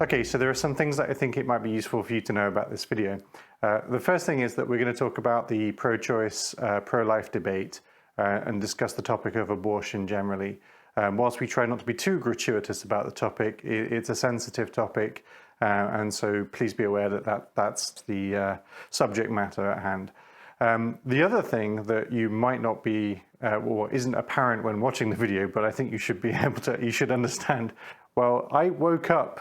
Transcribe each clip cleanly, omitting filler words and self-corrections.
Okay, so there are some things that I think it might be useful for you to know about this video. The first thing is that we're going to talk about the pro-choice, pro-life debate and discuss the topic of abortion generally. Whilst we try not to be too gratuitous about the topic, it's a sensitive topic, and so please be aware that that's the subject matter at hand. The other thing that you might not be, or isn't apparent when watching the video, but I think you should be able to, you should understand. Well, I woke up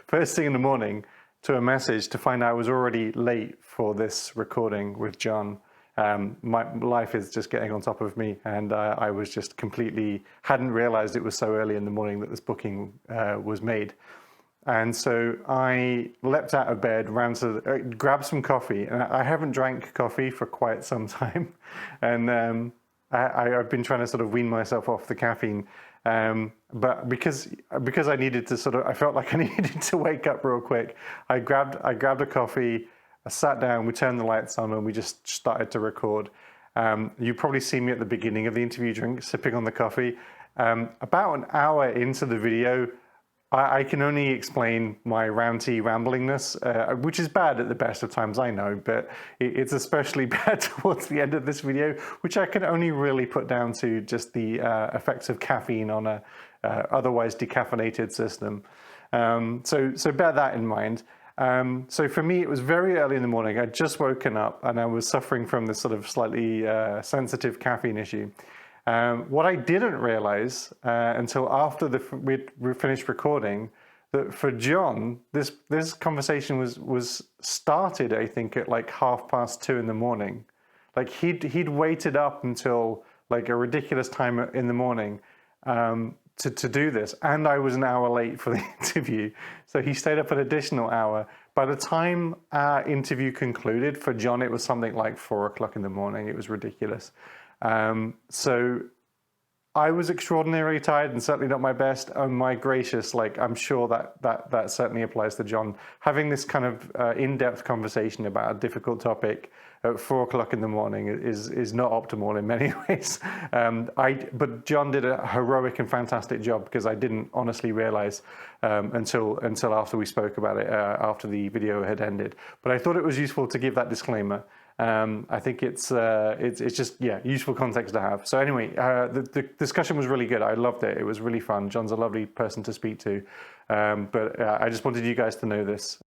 first thing in the morning to a message to find I was already late for this recording with John. My life is just getting on top of me, and I was just completely, hadn't realized it was so early in the morning that this booking was made. And so I leapt out of bed, ran to grabbed some coffee, and I haven't drank coffee for quite some time, and I've been trying to sort of wean myself off the caffeine, but because I needed to sort of, I felt like I needed to wake up real quick. I grabbed a coffee, I sat down, we turned the lights on, and we just started to record. You probably see me at the beginning of the interview sipping on the coffee. About an hour into the video, I can only explain my ranty ramblingness, which is bad at the best of times, I know, but it's especially bad towards the end of this video, which I can only really put down to just the effects of caffeine on a otherwise decaffeinated system. So bear that in mind. So for me, it was very early in the morning. I'd just woken up and I was suffering from this sort of slightly sensitive caffeine issue. What I didn't realize until after we finished recording, that for John, this conversation was started, I think, at like 2:30 in the morning. Like he'd waited up until like a ridiculous time in the morning to do this, and I was an hour late for the interview, so he stayed up an additional hour. By the time our interview concluded, for John, it was something like 4 o'clock in the morning. It was ridiculous. So I was extraordinarily tired and certainly not my best. Oh my gracious, like I'm sure that certainly applies to John. Having this kind of in-depth conversation about a difficult topic at 4 o'clock in the morning is not optimal in many ways. But John did a heroic and fantastic job, because I didn't honestly realize until after we spoke about it, after the video had ended. But I thought it was useful to give that disclaimer. I think it's just, yeah, useful context to have. So anyway, the discussion was really good. I loved it. It was really fun. John's a lovely person to speak to. But I just wanted you guys to know this.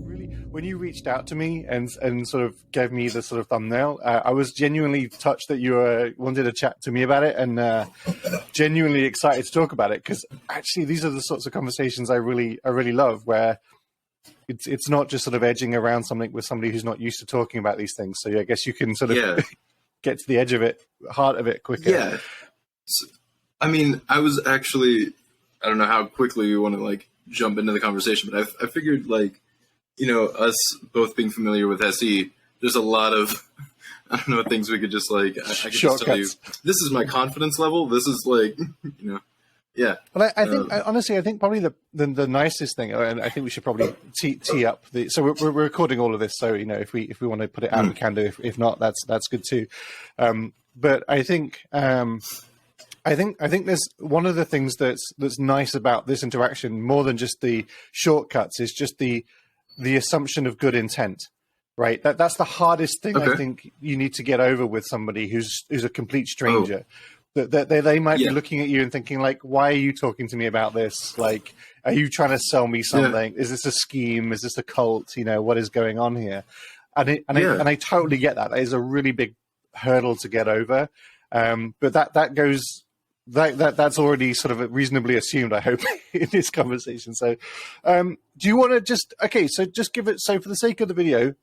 Really, when you reached out to me and sort of gave me the sort of thumbnail, I was genuinely touched that you wanted to chat to me about it, and genuinely excited to talk about it, because actually these are the sorts of conversations I really love, where it's not just sort of edging around something with somebody who's not used to talking about these things. So I guess you can sort of get to the edge of it, heart of it quicker. Yeah. So, I mean, I was actually, I don't know how quickly you want to like jump into the conversation, but I figured, like, you know, us both being familiar with SE, there's a lot of, I don't know, things we could just like, I could just tell you, this is my confidence level. This is like, you know, yeah. Well, I think, honestly, I think probably the nicest thing, and I think we should probably tee up the, so we're recording all of this. So, you know, if we want to put it out, we can do. If not, that's good too. But I think there's one of the things that's nice about this interaction, more than just the shortcuts, is just the assumption of good intent. Right, that's the hardest thing. I think you need to get over with somebody who's a complete stranger. That they might be looking at you and thinking, like, why are you talking to me about this? Like, are you trying to sell me something? Is this a scheme? Is this a cult? You know, what is going on here? And I totally get that. That is a really big hurdle to get over. But that's already sort of reasonably assumed, I hope, in this conversation. So do you want to just give it, so for the sake of the video,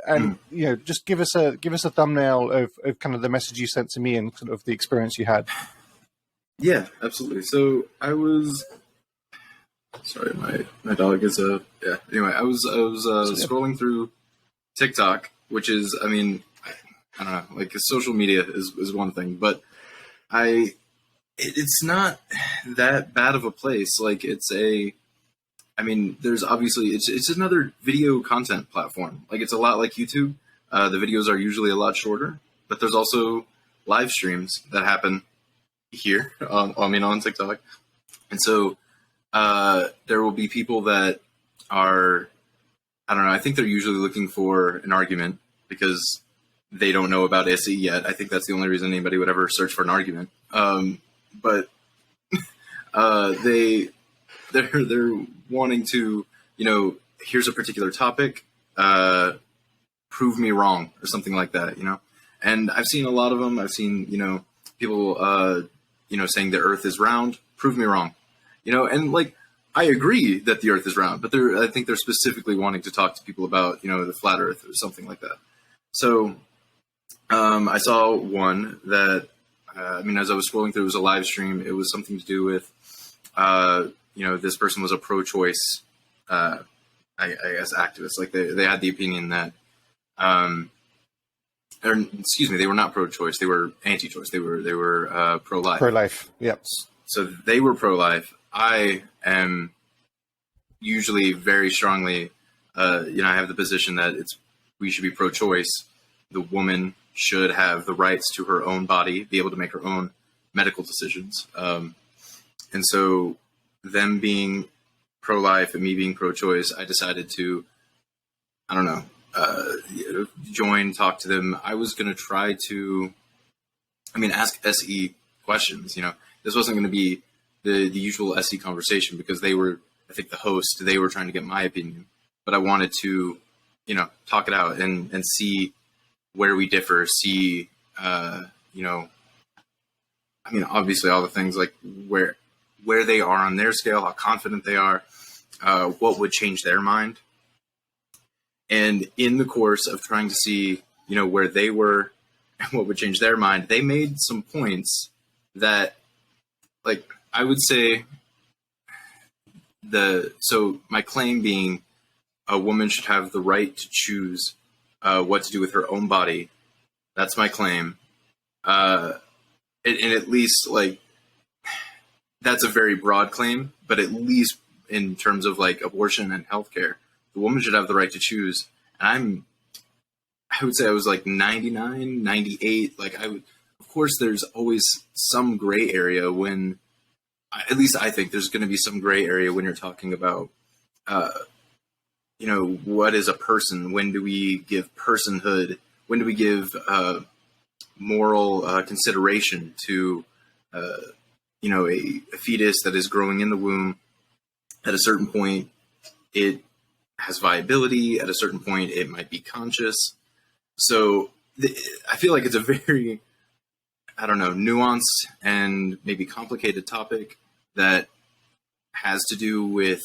and you know, just give us a thumbnail of kind of the message you sent to me and sort of the experience you had. Yeah, absolutely. So I was, sorry, my dog is anyway, I was scrolling through TikTok, which is, I mean, I don't know, like social media is one thing, but it's not that bad of a place. Like there's obviously, it's another video content platform. Like it's a lot like YouTube. The videos are usually a lot shorter, but there's also live streams that happen here, on TikTok. And so there will be people that are, I don't know, I think they're usually looking for an argument because they don't know about SE yet. I think that's the only reason anybody would ever search for an argument. But they're wanting to, here's a particular topic, prove me wrong or something like that, And I've seen a lot of them. I've seen, people, saying the earth is round, prove me wrong, and like, I agree that the earth is round, but I think they're specifically wanting to talk to people about, the flat earth or something like that. So, I saw one that, as I was scrolling through, it was a live stream. It was something to do with, this person was a pro-choice, I guess, activist. Like they had the opinion that, they were not pro-choice. They were anti-choice. They were pro-life. Pro-life. Yep. So they were pro-life. I am usually very strongly, I have the position that we should be pro-choice. The woman should have the rights to her own body, be able to make her own medical decisions. And so them being pro-life and me being pro-choice, I decided to, join, talk to them. I was going to try to, ask SE questions. This wasn't going to be the usual SE conversation because they were, I think, the host. They were trying to get my opinion, but I wanted to, talk it out and see where we differ. See, obviously all the things like where they are on their scale, how confident they are, what would change their mind. And in the course of trying to see, where they were and what would change their mind, they made some points that, like, I would say so my claim being a woman should have the right to choose what to do with her own body. That's my claim. And at least, like, that's a very broad claim, but at least in terms of like abortion and healthcare, the woman should have the right to choose. And I would say I was like 99, 98. Like of course there's always some gray area when, at least I think there's going to be some gray area when you're talking about, what is a person? When do we give personhood? When do we give moral consideration to, a fetus that is growing in the womb? At a certain point, it has viability. At a certain point, it might be conscious. So I feel like it's a very, nuanced and maybe complicated topic that has to do with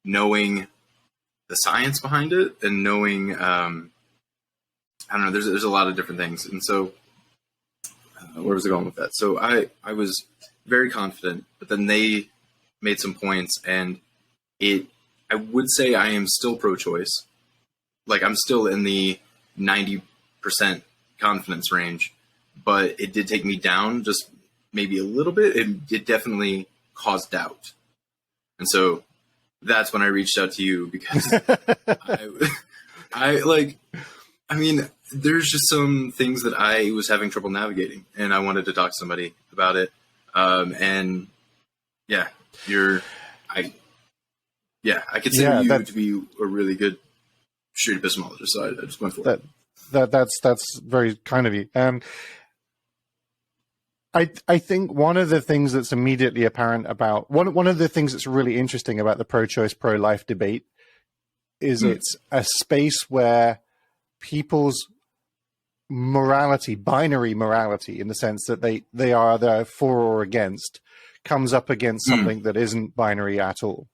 knowing the science behind it and knowing, there's a lot of different things. And so where was I going with that? So I was very confident, but then they made some points, and I would say I am still pro-choice. Like, I'm still in the 90% confidence range, but it did take me down just maybe a little bit. It definitely caused doubt. And so that's when I reached out to you because there's just some things that I was having trouble navigating, and I wanted to talk to somebody about it. And yeah, I consider you to be a really good street epistemologist, so I just went for it. That's very kind of you. I think one of the things that's immediately apparent about one of the things that's really interesting about the pro-choice, pro-life debate is it's a space where people's morality, binary morality, in the sense that they are either for or against, comes up against something that isn't binary at all.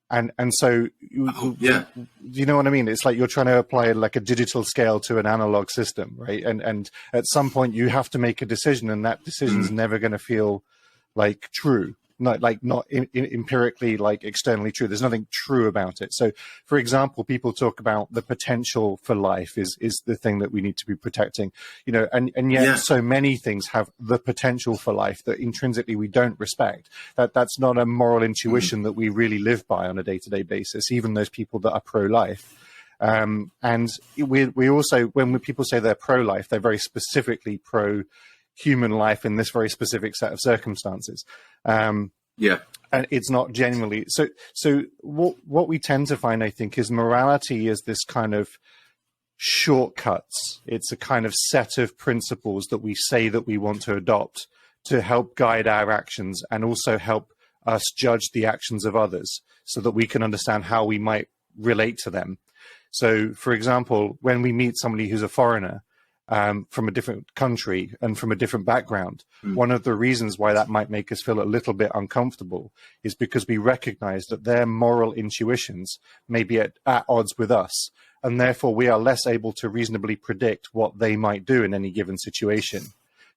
And so, you know what I mean? It's like you're trying to apply like a digital scale to an analog system, right? And at some point you have to make a decision, and that decision's never going to feel like true, not empirically, like externally true. There's nothing true about it. So, for example, people talk about the potential for life is the thing that we need to be protecting, and yet so many things have the potential for life that intrinsically we don't respect. That's not a moral intuition that we really live by on a day-to-day basis, even those people that are pro-life. And we also, when people say they're pro-life, they're very specifically pro human life in this very specific set of circumstances. Yeah. And it's not genuinely so. So what we tend to find, I think, is morality is this kind of shortcuts. It's a kind of set of principles that we say that we want to adopt to help guide our actions and also help us judge the actions of others so that we can understand how we might relate to them. So, for example, when we meet somebody who's a foreigner from a different country and from a different background, one of the reasons why that might make us feel a little bit uncomfortable is because we recognize that their moral intuitions may be at odds with us, and therefore we are less able to reasonably predict what they might do in any given situation.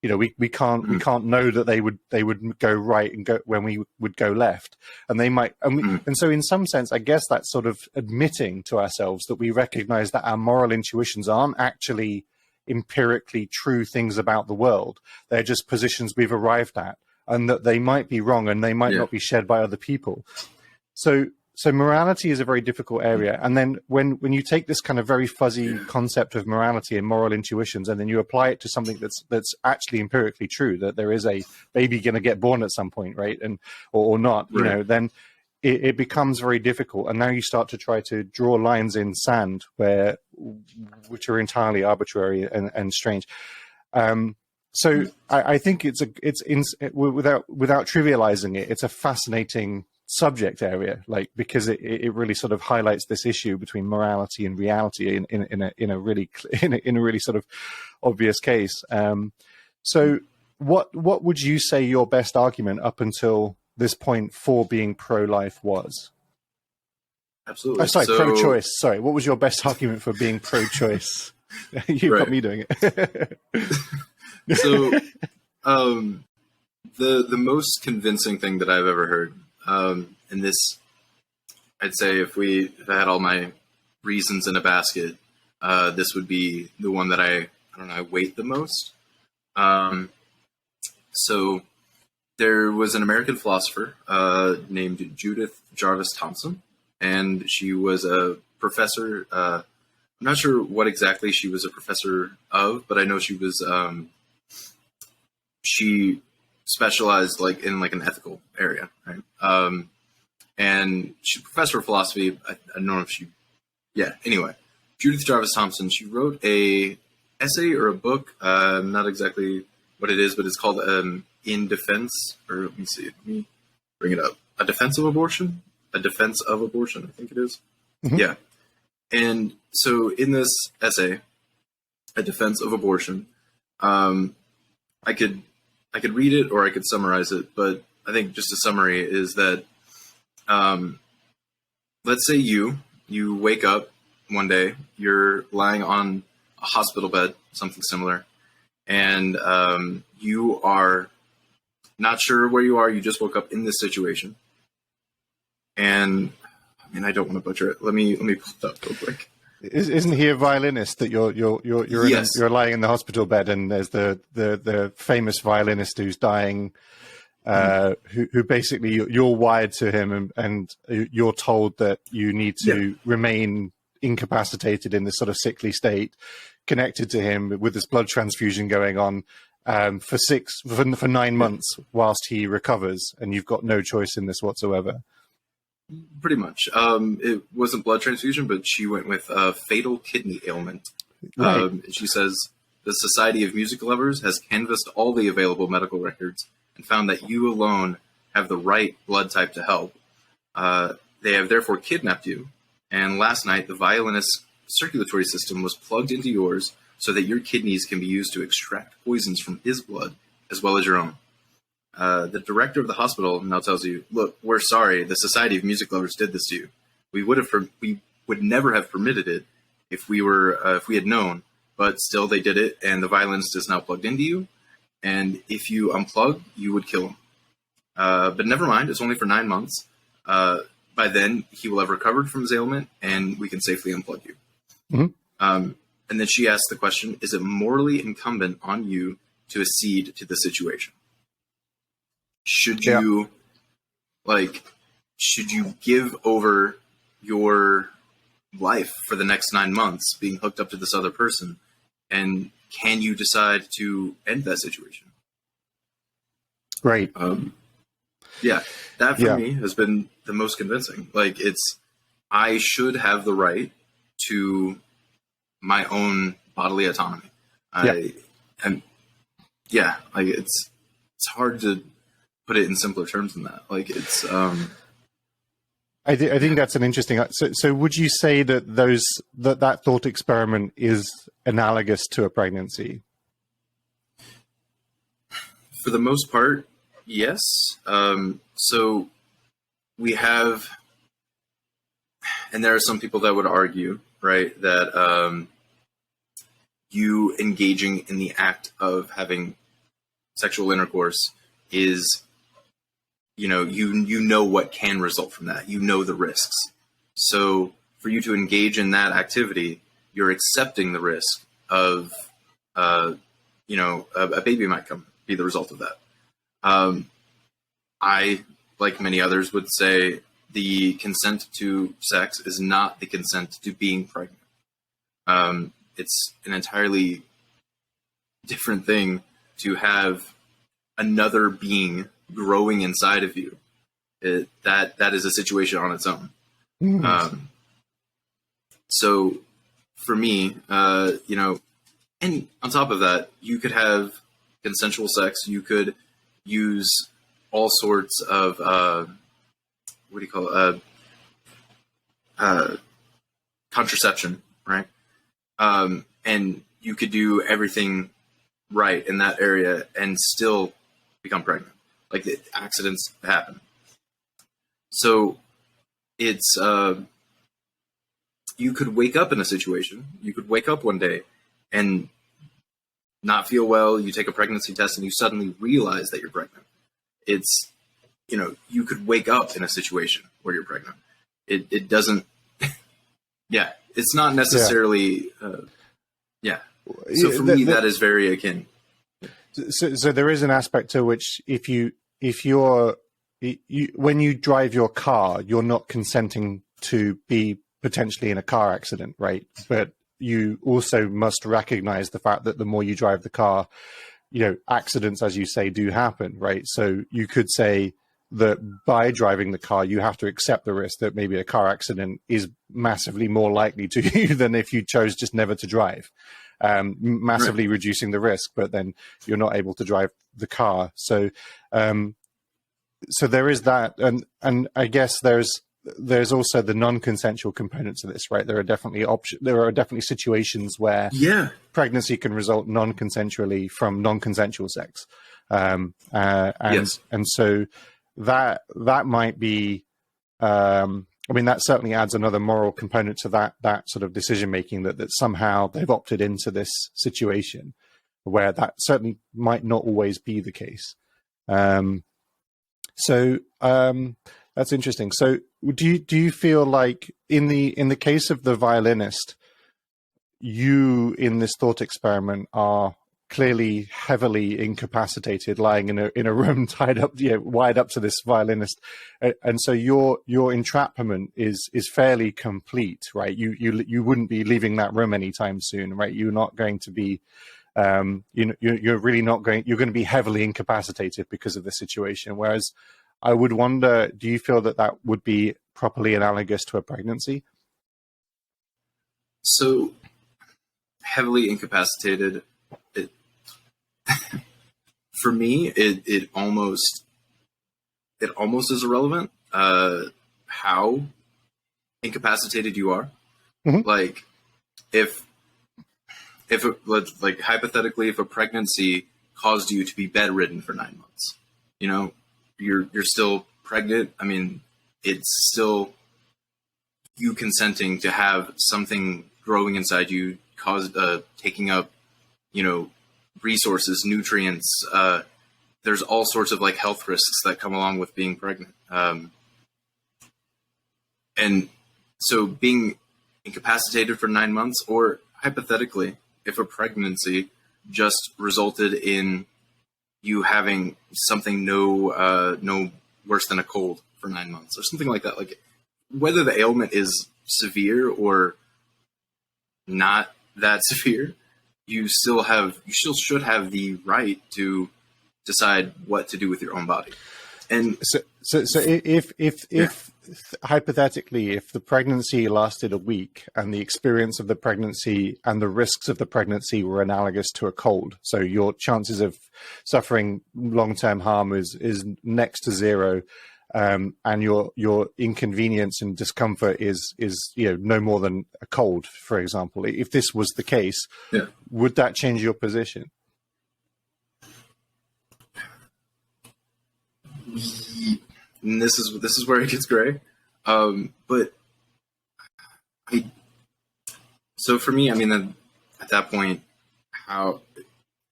You know, we can't know that they would go right and go when we would go left, and they might. And so, in some sense, I guess that's sort of admitting to ourselves that we recognize that our moral intuitions aren't actually empirically true things about the world. They're just positions we've arrived at, and that they might be wrong and they might not be shared by other people. So morality is a very difficult area. And then when you take this kind of very fuzzy concept of morality and moral intuitions, and then you apply it to something that's actually empirically true, that there is a baby going to get born at some point, right? And or not, you know, then it becomes very difficult. And now you start to try to draw lines in sand which are entirely arbitrary and strange. So I think without trivializing it, it's a fascinating subject area, like, because it really sort of highlights this issue between morality and reality in a really sort of obvious case. So what would you say your best argument up until this point for being pro-life was? Absolutely. Pro-choice. Sorry, what was your best argument for being pro-choice? You've got me doing it. So, the most convincing thing that I've ever heard, and this, I'd say if I had all my reasons in a basket, this would be the one that I weight the most. So there was an American philosopher named Judith Jarvis Thompson, and she was a professor. I'm not sure what exactly she was a professor of, but I know she was. She specialized in an ethical area, right? And she's a professor of philosophy. I don't know if she. Yeah. Anyway, Judith Jarvis Thompson. She wrote a essay or a book. Not exactly what it is, but it's called "In Defense," or let me see. Let me bring it up. A defense of abortion. A defense of abortion. I think it is. Mm-hmm. Yeah. And so in this essay, A Defense of Abortion, I could read it or I could summarize it, but I think just a summary is that, let's say you wake up one day, you're lying on a hospital bed, something similar, and you are not sure where you are. You just woke up in this situation, and I don't want to butcher it. Let me pull it up real quick. Isn't he a violinist that you're yes. You're lying in the hospital bed, and there's the famous violinist who's dying, who basically you're wired to him, and you're told that you need to remain incapacitated in this sort of sickly state, connected to him with this blood transfusion going on for 9 months whilst he recovers, and you've got no choice in this whatsoever. Pretty much. It wasn't blood transfusion, but she went with a fatal kidney ailment. Right. She says, the Society of Music Lovers has canvassed all the available medical records and found that you alone have the right blood type to help. They have therefore kidnapped you. And last night, the violinist's circulatory system was plugged into yours so that your kidneys can be used to extract poisons from his blood as well as your own. The director of the hospital now tells you, look, we're sorry. The Society of Music Lovers did this to you. We would never have permitted it if we had known, but still they did it. And the violinist is now plugged into you. And if you unplug, you would kill him. But never mind. It's only for 9 months. By then he will have recovered from his ailment and we can safely unplug you. Mm-hmm. And then she asked the question, is it morally incumbent on you to accede to the situation? Should you give over your life for the next 9 months being hooked up to this other person? And can you decide to end that situation? Right. Yeah, that for me has been the most convincing. Like, I should have the right to my own bodily autonomy. And like it's hard to put it in simpler terms than that. Like it's, I think that's an interesting. So would you say that that thought experiment is analogous to a pregnancy? For the most part, yes. So we have, and there are some people that would argue, right, that you engaging in the act of having sexual intercourse is, you know what can result from that. You know the risks. So for you to engage in that activity, you're accepting the risk of, a baby might be the result of that. I, like many others, would say the consent to sex is not the consent to being pregnant. It's an entirely different thing to have another being growing inside of you. That is a situation on its own. Mm-hmm. So for me, and on top of that, you could have consensual sex. You could use all sorts of, contraception, right? And you could do everything right in that area and still become pregnant. Like, the accidents happen. So it's, you could wake up in a situation, you could wake up one day and not feel well. You take a pregnancy test and you suddenly realize that you're pregnant. It's, you could wake up in a situation where you're pregnant. It doesn't, it's not necessarily, So for me, that is very akin. So there is an aspect to which when you drive your car, you're not consenting to be potentially in a car accident, right? But you also must recognize the fact that the more you drive the car, accidents, as you say, do happen, right? So you could say that by driving the car, you have to accept the risk that maybe a car accident is massively more likely to you than if you chose just never to drive. Massively reducing the risk, but then you're not able to drive the car. So there is that, and I guess there's also the non-consensual components of this, right? There are definitely situations where pregnancy can result non-consensually from non-consensual sex, and so that might be. That certainly adds another moral component to that sort of decision making, that somehow they've opted into this situation where that certainly might not always be the case. So that's interesting. So do you feel like in the case of the violinist, you in this thought experiment are clearly heavily incapacitated, lying in a room tied up, wired up to this violinist, and so your entrapment is fairly complete, right? You wouldn't be leaving that room anytime soon, right? You're not going to be, you're really not going. You're going to be heavily incapacitated because of the situation. Whereas, I would wonder, do you feel that would be properly analogous to a pregnancy? So, heavily incapacitated. For me, it almost is irrelevant how incapacitated you are. Mm-hmm. Like, if hypothetically, if a pregnancy caused you to be bedridden for 9 months, you're still pregnant. I mean, it's still you consenting to have something growing inside you, taking up, resources, nutrients. There's all sorts of health risks that come along with being pregnant. And so being incapacitated for 9 months, or hypothetically, if a pregnancy just resulted in you having something no worse than a cold for 9 months or something like that, whether the ailment is severe or not that severe, you still should have the right to decide what to do with your own body. And so if hypothetically, if the pregnancy lasted a week and the experience of the pregnancy and the risks of the pregnancy were analogous to a cold, so your chances of suffering long-term harm is next to zero, and your inconvenience and discomfort is no more than a cold, for example. If this was the case, yeah. Would that change your position? And this is where it gets gray. But so for me, I mean, at that point,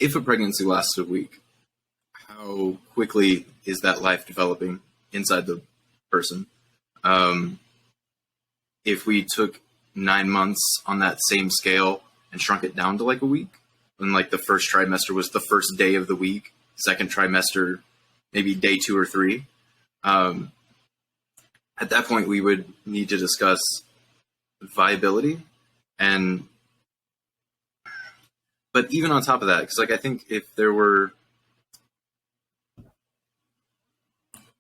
if a pregnancy lasts a week, how quickly is that life developing inside the person? If we took 9 months on that same scale and shrunk it down to like a week, and like the first trimester was the first day of the week, second trimester, maybe day 2 or 3. At that point, we would need to discuss viability, but even on top of that, because like I think if there were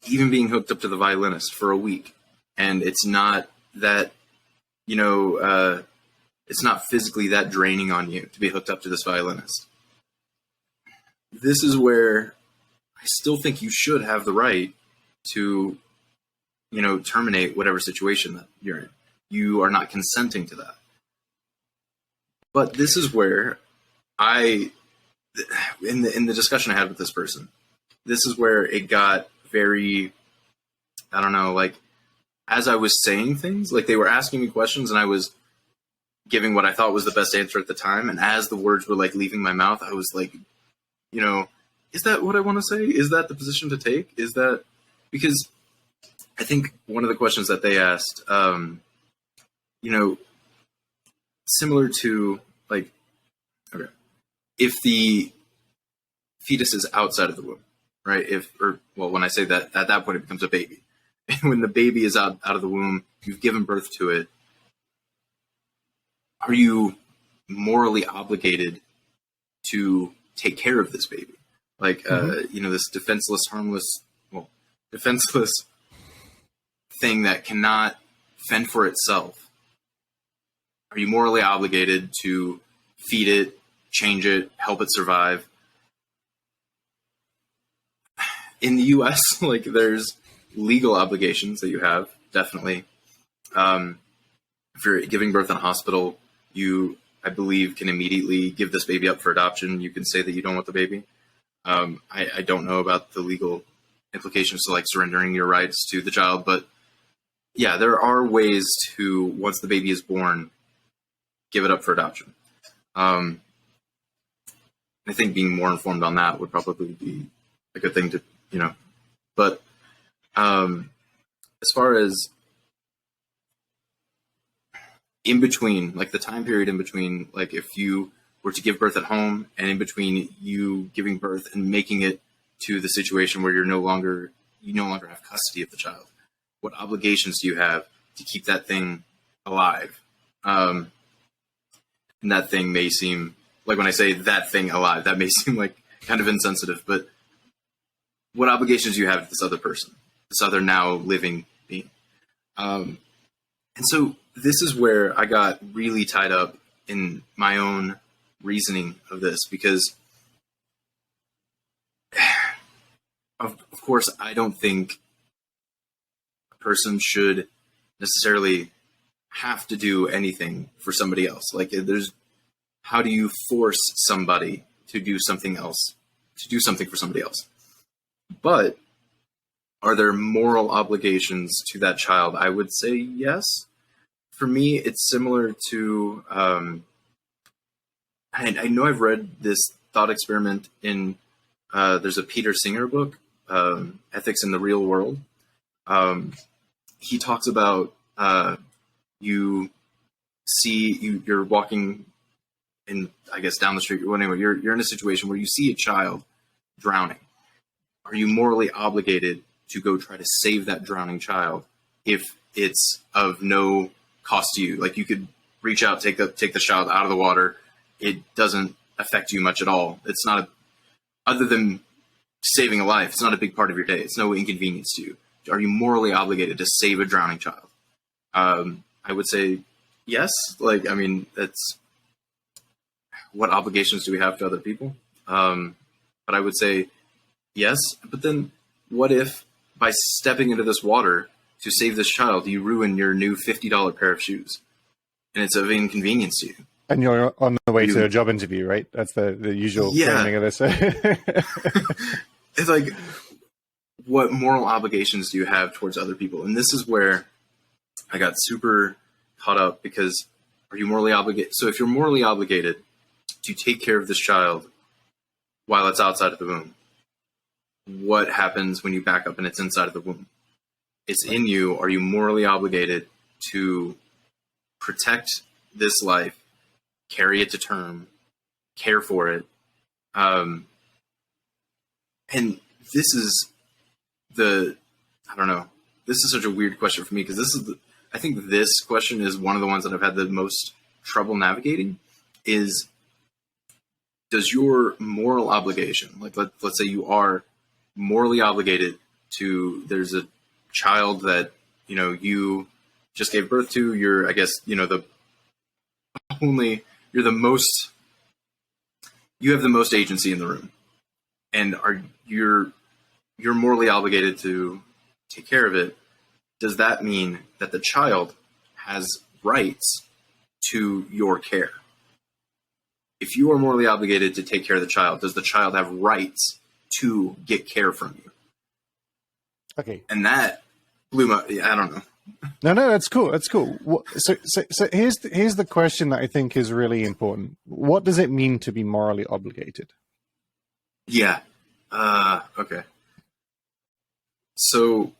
even being hooked up to the violinist for a week, and it's not that it's not physically that draining on you to be hooked up to this violinist. This is where I still think you should have the right to, terminate whatever situation that you're in. You are not consenting to that. But this is where in the discussion I had with this person, this is where it got very, I don't know, like as I was saying things, like they were asking me questions and I was giving what I thought was the best answer at the time. And as the words were like leaving my mouth, I was like, is that what I want to say? Is that the position to take? Is that because I think one of the questions that they asked, similar to like, okay, if the fetus is outside of the womb, right? When I say that, at that point, it becomes a baby. And when the baby is out of the womb, you've given birth to it. Are you morally obligated to take care of this baby? Like, this defenseless thing that cannot fend for itself. Are you morally obligated to feed it, change it, help it survive? In the U.S., like there's legal obligations that you have, definitely. If you're giving birth in a hospital, you, I believe, can immediately give this baby up for adoption. You can say that you don't want the baby. I don't know about the legal implications to like surrendering your rights to the child, but yeah, there are ways to, once the baby is born, give it up for adoption. I think being more informed on that would probably be a good thing to, but as far as in between, like the time period in between, like if you were to give birth at home and in between you giving birth and making it to the situation where you no longer have custody of the child, what obligations do you have to keep that thing alive? And that thing may seem like, when I say that thing alive, that may seem like kind of insensitive, but what obligations do you have to this other person, this other now living being? And so this is where I got really tied up in my own reasoning of this, because of course, I don't think a person should necessarily have to do anything for somebody else. Like how do you force somebody to do something else, to do something for somebody else? But are there moral obligations to that child? I would say yes. For me, it's similar to, I know I've read this thought experiment in, there's a Peter Singer book, Ethics in the Real World. He talks about, you're walking in, I guess, down the street. Well, anyway, you're in a situation where you see a child drowning. Are you morally obligated to go try to save that drowning child if it's of no cost to you? Like, you could reach out, take the child out of the water. It doesn't affect you much at all. It's not other than saving a life. It's not a big part of your day. It's no inconvenience to you. Are you morally obligated to save a drowning child? I would say yes. Like, I mean, that's what obligations do we have to other people? But I would say yes. But then what if by stepping into this water to save this child, you ruin your new $50 pair of shoes and it's of inconvenience to you? And you're on the way to a job interview, right? That's the usual framing of this. It's like, what moral obligations do you have towards other people? And this is where I got super caught up, because are you morally obligated? So if you're morally obligated to take care of this child while it's outside of the womb, what happens when you back up and it's inside of the womb? It's in you. Are you morally obligated to protect this life, carry it to term, care for it? And this is I don't know. This is such a weird question for me, because I think this question is one of the ones that I've had the most trouble navigating. Is, does your moral obligation, like let's say you are morally obligated to, there's a child that, you just gave birth to, you're, I guess, you have the most agency in the room, and you're morally obligated to take care of it. Does that mean that the child has rights to your care? If you are morally obligated to take care of the child, does the child have rights to get care from you? Okay. And that blew my, I don't know. No, that's cool. That's cool. So here's the question that I think is really important. What does it mean to be morally obligated? Yeah. Okay. So,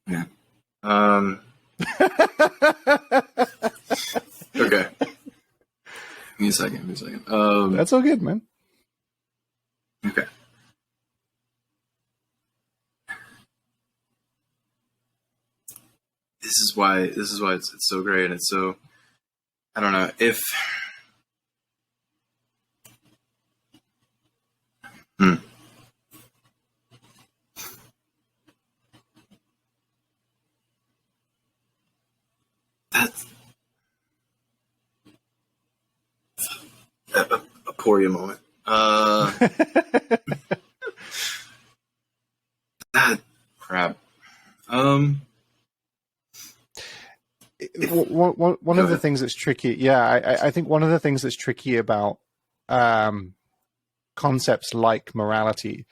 yeah. Okay. Give me a second. That's all good, man. Okay. This is why it's so great, and it's so, I don't know if that's a Poria moment. Crap. One of the things that's tricky, I think one of the things that's tricky about concepts like morality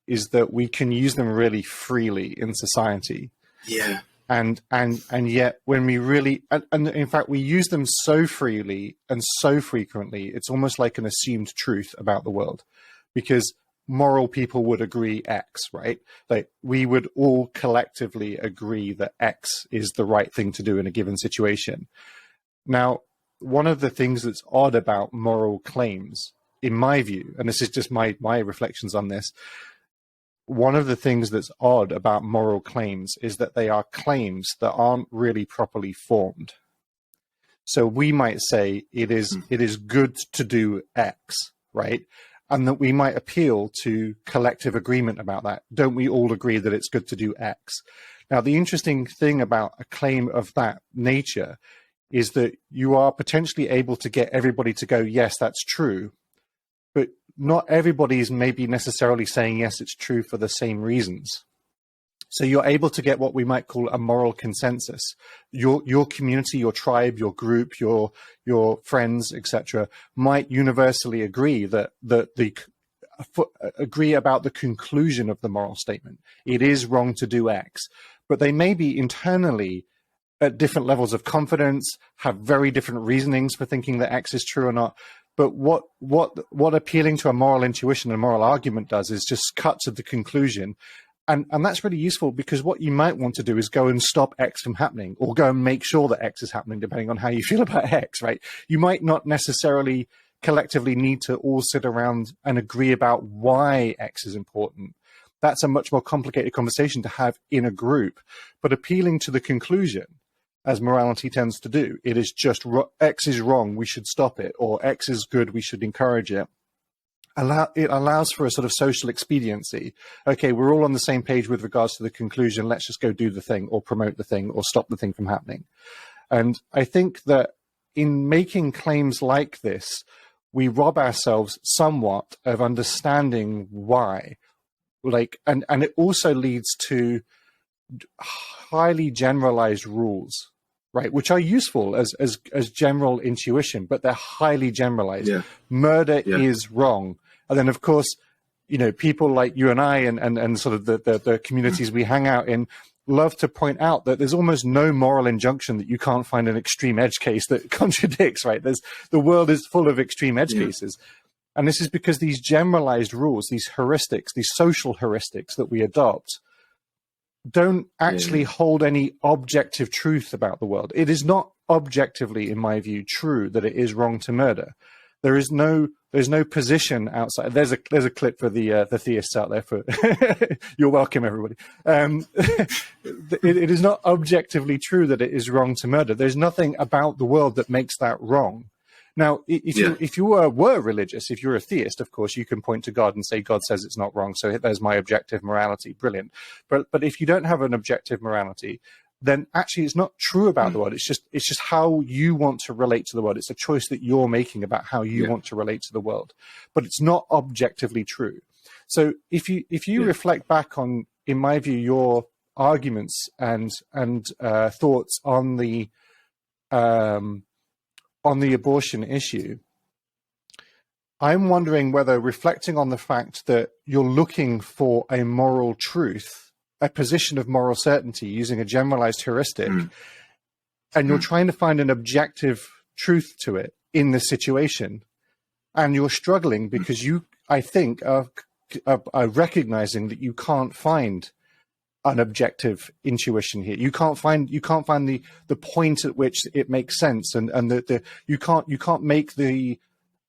is that we can use them really freely in society. Yeah. And yet when we really, and in fact, we use them so freely and so frequently, it's almost like an assumed truth about the world, because moral people would agree X, right? Like, we would all collectively agree that X is the right thing to do in a given situation. Now, one of the things that's odd about moral claims, in my view, and this is just my reflections on this, one of the things that's odd about moral claims is that they are claims that aren't really properly formed. So we might say it is good to do X, right? And that we might appeal to collective agreement about that. Don't we all agree that it's good to do X? Now, the interesting thing about a claim of that nature is that you are potentially able to get everybody to go, yes, that's true. But not everybody is maybe necessarily saying, yes, it's true for the same reasons. So you're able to get what we might call a moral consensus. Your community, your tribe, your group, your friends, etc., might universally agree agree about the conclusion of the moral statement. It is wrong to do X, but they may be internally at different levels of confidence, have very different reasonings for thinking that X is true or not. But what appealing to a moral intuition and a moral argument does is just cut to the conclusion. And that's really useful, because what you might want to do is go and stop X from happening, or go and make sure that X is happening, depending on how you feel about X, right? You might not necessarily collectively need to all sit around and agree about why X is important. That's a much more complicated conversation to have in a group. But appealing to the conclusion, as morality tends to do, it is just X is wrong, we should stop it, or X is good, we should encourage it. it allows for a sort of social expediency. Okay, we're all on the same page with regards to the conclusion. Let's just go do the thing or promote the thing or stop the thing from happening. And I think that in making claims like this, we rob ourselves somewhat of understanding why. And it also leads to highly generalized rules, right? Which are useful as general intuition, but they're highly generalized. Yeah. Murder is wrong. And then, of course, people like you and I and sort of the communities we hang out in love to point out that there's almost no moral injunction that you can't find an extreme edge case that contradicts, right? The world is full of extreme edge cases. And this is because these generalized rules, these heuristics, these social heuristics that we adopt, don't actually hold any objective truth about the world. It is not objectively, in my view, true that it is wrong to murder. There's no position outside. There's a clip for the theists out there. For you're welcome, everybody. It is not objectively true that it is wrong to murder. There's nothing about the world that makes that wrong. Now, if you were religious, if you're a theist, of course, you can point to God and say, God says it's not wrong, so there's my objective morality. Brilliant. But if you don't have an objective morality, then actually it's not true about the world. It's just how you want to relate to the world. It's a choice that you're making about how you want to relate to the world. But it's not objectively true. So if you reflect back on, in my view, your arguments and thoughts on the abortion issue, I'm wondering whether, reflecting on the fact that you're looking for a moral truth, a position of moral certainty using a generalized heuristic, and you're trying to find an objective truth to it in this situation, and you're struggling because you, I think, are recognizing that you can't find an objective intuition here. You can't find the point at which it makes sense, and you can't make the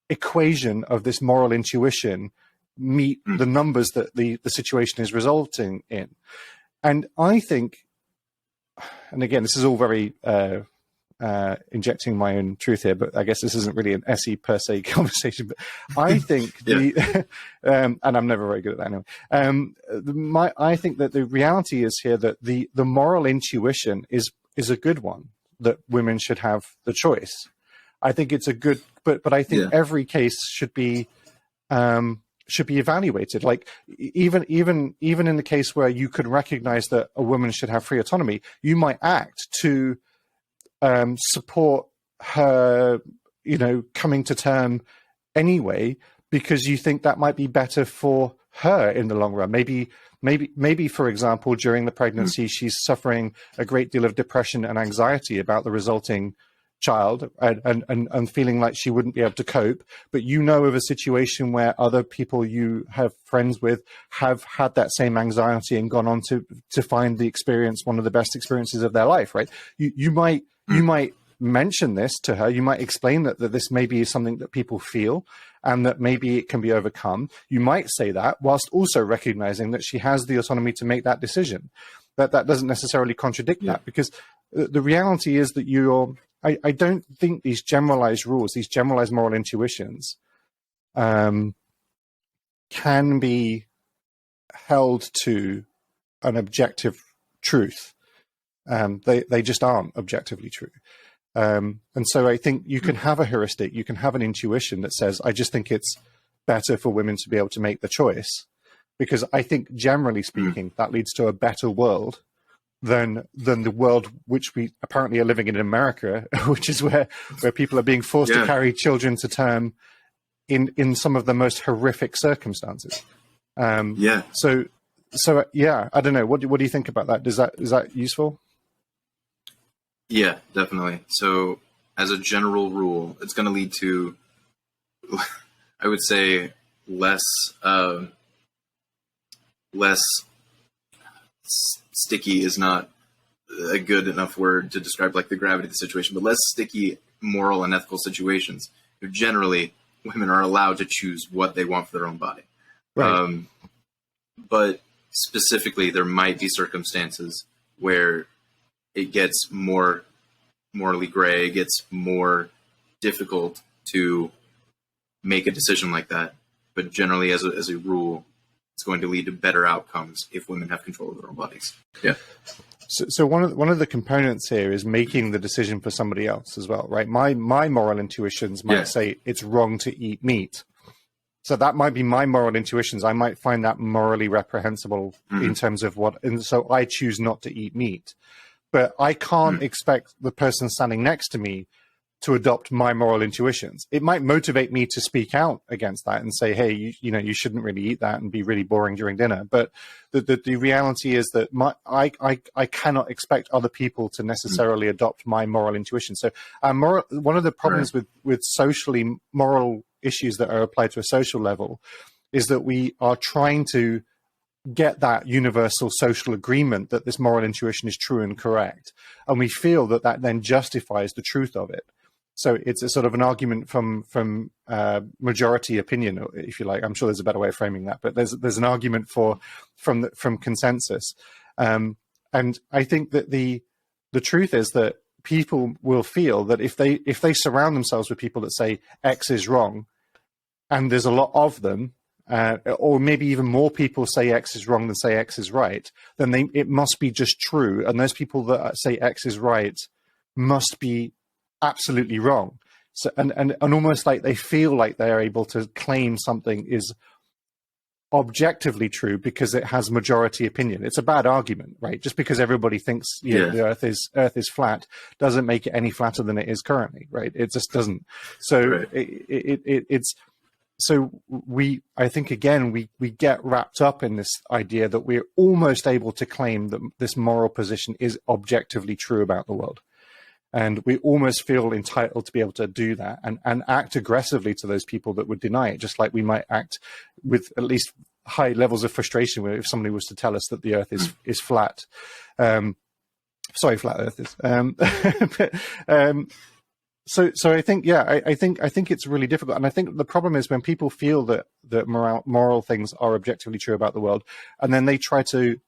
equation of this moral intuition meet the numbers that the situation is resulting in. And I think, and again, this is all very injecting my own truth here, but I guess this isn't really an SE per se conversation, but I think and I'm never very good at that anyway. I think that the reality is here that the moral intuition is a good one, that women should have the choice. I think it's a good, but I think every case should be evaluated. Like even in the case where you could recognize that a woman should have free autonomy, you might act to support her, coming to term anyway, because you think that might be better for her in the long run. Maybe, for example, during the pregnancy, she's suffering a great deal of depression and anxiety about the resulting child and feeling like she wouldn't be able to cope, but of a situation where other people you have friends with have had that same anxiety and gone on to find the experience one of the best experiences of their life, right? You might mention this to her. You might explain that this maybe is something that people feel and that maybe it can be overcome. You might say that whilst also recognizing that she has the autonomy to make that decision. That doesn't necessarily contradict that, because the reality is that I don't think these generalized rules, these generalized moral intuitions, can be held to an objective truth. They just aren't objectively true. And so I think you can have a heuristic, you can have an intuition that says, I just think it's better for women to be able to make the choice, because I think, generally speaking, that leads to a better world than the world which we apparently are living in America, which is where people are being forced to carry children to term in some of the most horrific circumstances. So I don't know. What do you think about that? Is that useful? Yeah, definitely. So as a general rule, it's going to lead to, I would say, less sticky is not a good enough word to describe like the gravity of the situation, but less sticky moral and ethical situations. Generally, women are allowed to choose what they want for their own body. Right. But specifically, there might be circumstances where it gets more morally gray, it gets more difficult to make a decision like that. but generally, as a rule, it's going to lead to better outcomes if women have control of their own bodies. Yeah. So one of the components here is making the decision for somebody else as well, right? My moral intuitions might say it's wrong to eat meat. So that might be my moral intuitions. I might find that morally reprehensible in terms of and so I choose not to eat meat. But I can't expect the person standing next to me to adopt my moral intuitions. It might motivate me to speak out against that and say, hey, you shouldn't really eat that and be really boring during dinner. But the reality is that I cannot expect other people to necessarily adopt my moral intuition. So one of the problems with socially moral issues that are applied to a social level is that we are trying to get that universal social agreement that this moral intuition is true and correct. And we feel that then justifies the truth of it. So it's a sort of an argument from majority opinion, if you like. I'm sure there's a better way of framing that, but there's an argument from consensus. And I think that the truth is that people will feel that if they surround themselves with people that say X is wrong, and there's a lot of them, or maybe even more people say X is wrong than say X is right, then it must be just true. And those people that say X is right must be absolutely wrong. So and almost like they feel like they're able to claim something is objectively true because it has majority opinion. It's a bad argument, right? Just because everybody thinks the Earth is flat doesn't make it any flatter than it is currently, right? It just doesn't. So it's so I think again we get wrapped up in this idea that we're almost able to claim that this moral position is objectively true about the world. And we almost feel entitled to be able to do that and act aggressively to those people that would deny it, just like we might act with at least high levels of frustration if somebody was to tell us that the Earth is flat. Sorry, flat Earth is. So I think, I think it's really difficult. And I think the problem is when people feel that moral things are objectively true about the world, and then they try to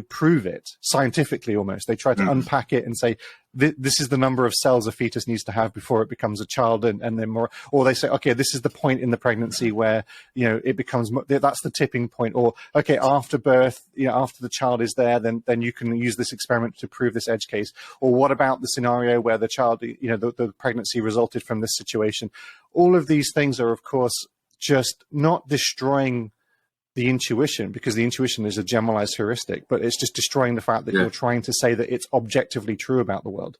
prove it scientifically almost. They try to unpack it and say, this is the number of cells a fetus needs to have before it becomes a child, and then more, or they say, okay, this is the point in the pregnancy where it becomes, that's the tipping point, or okay, after birth, after the child is there, then you can use this experiment to prove this edge case. Or what about the scenario where the child, the pregnancy resulted from this situation? All of these things are, of course, just not destroying the intuition, because the intuition is a generalized heuristic, but it's just destroying the fact that you're trying to say that it's objectively true about the world.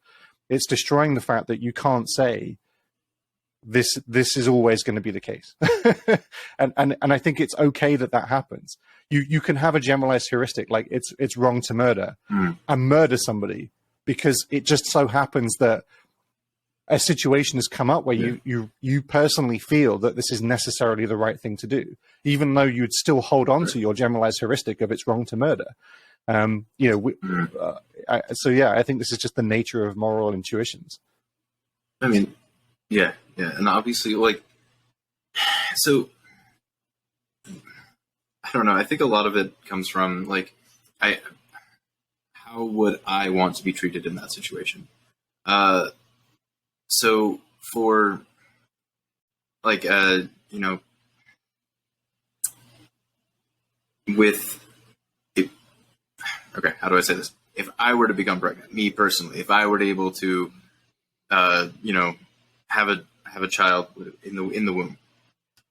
It's destroying the fact that you can't say this is always going to be the case. and I think it's okay that happens. You can have a generalized heuristic, like it's wrong to murder and murder somebody because it just so happens that a situation has come up where you personally feel that this is necessarily the right thing to do, even though you'd still hold on to your generalized heuristic of it's wrong to murder. I think this is just the nature of moral intuitions. I mean, yeah. And obviously, so I don't know. I think a lot of it comes from how would I want to be treated in that situation? So for how do I say this? If I were to become pregnant, me personally, if I were to be able to, have a child in the womb,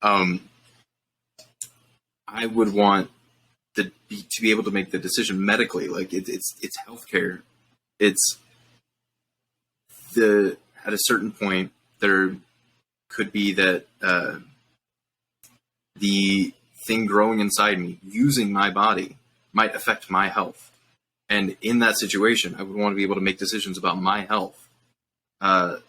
I would want to be able to make the decision medically. Like it's healthcare. At a certain point, there could be that the thing growing inside me, using my body, might affect my health. And in that situation, I would want to be able to make decisions about my health. So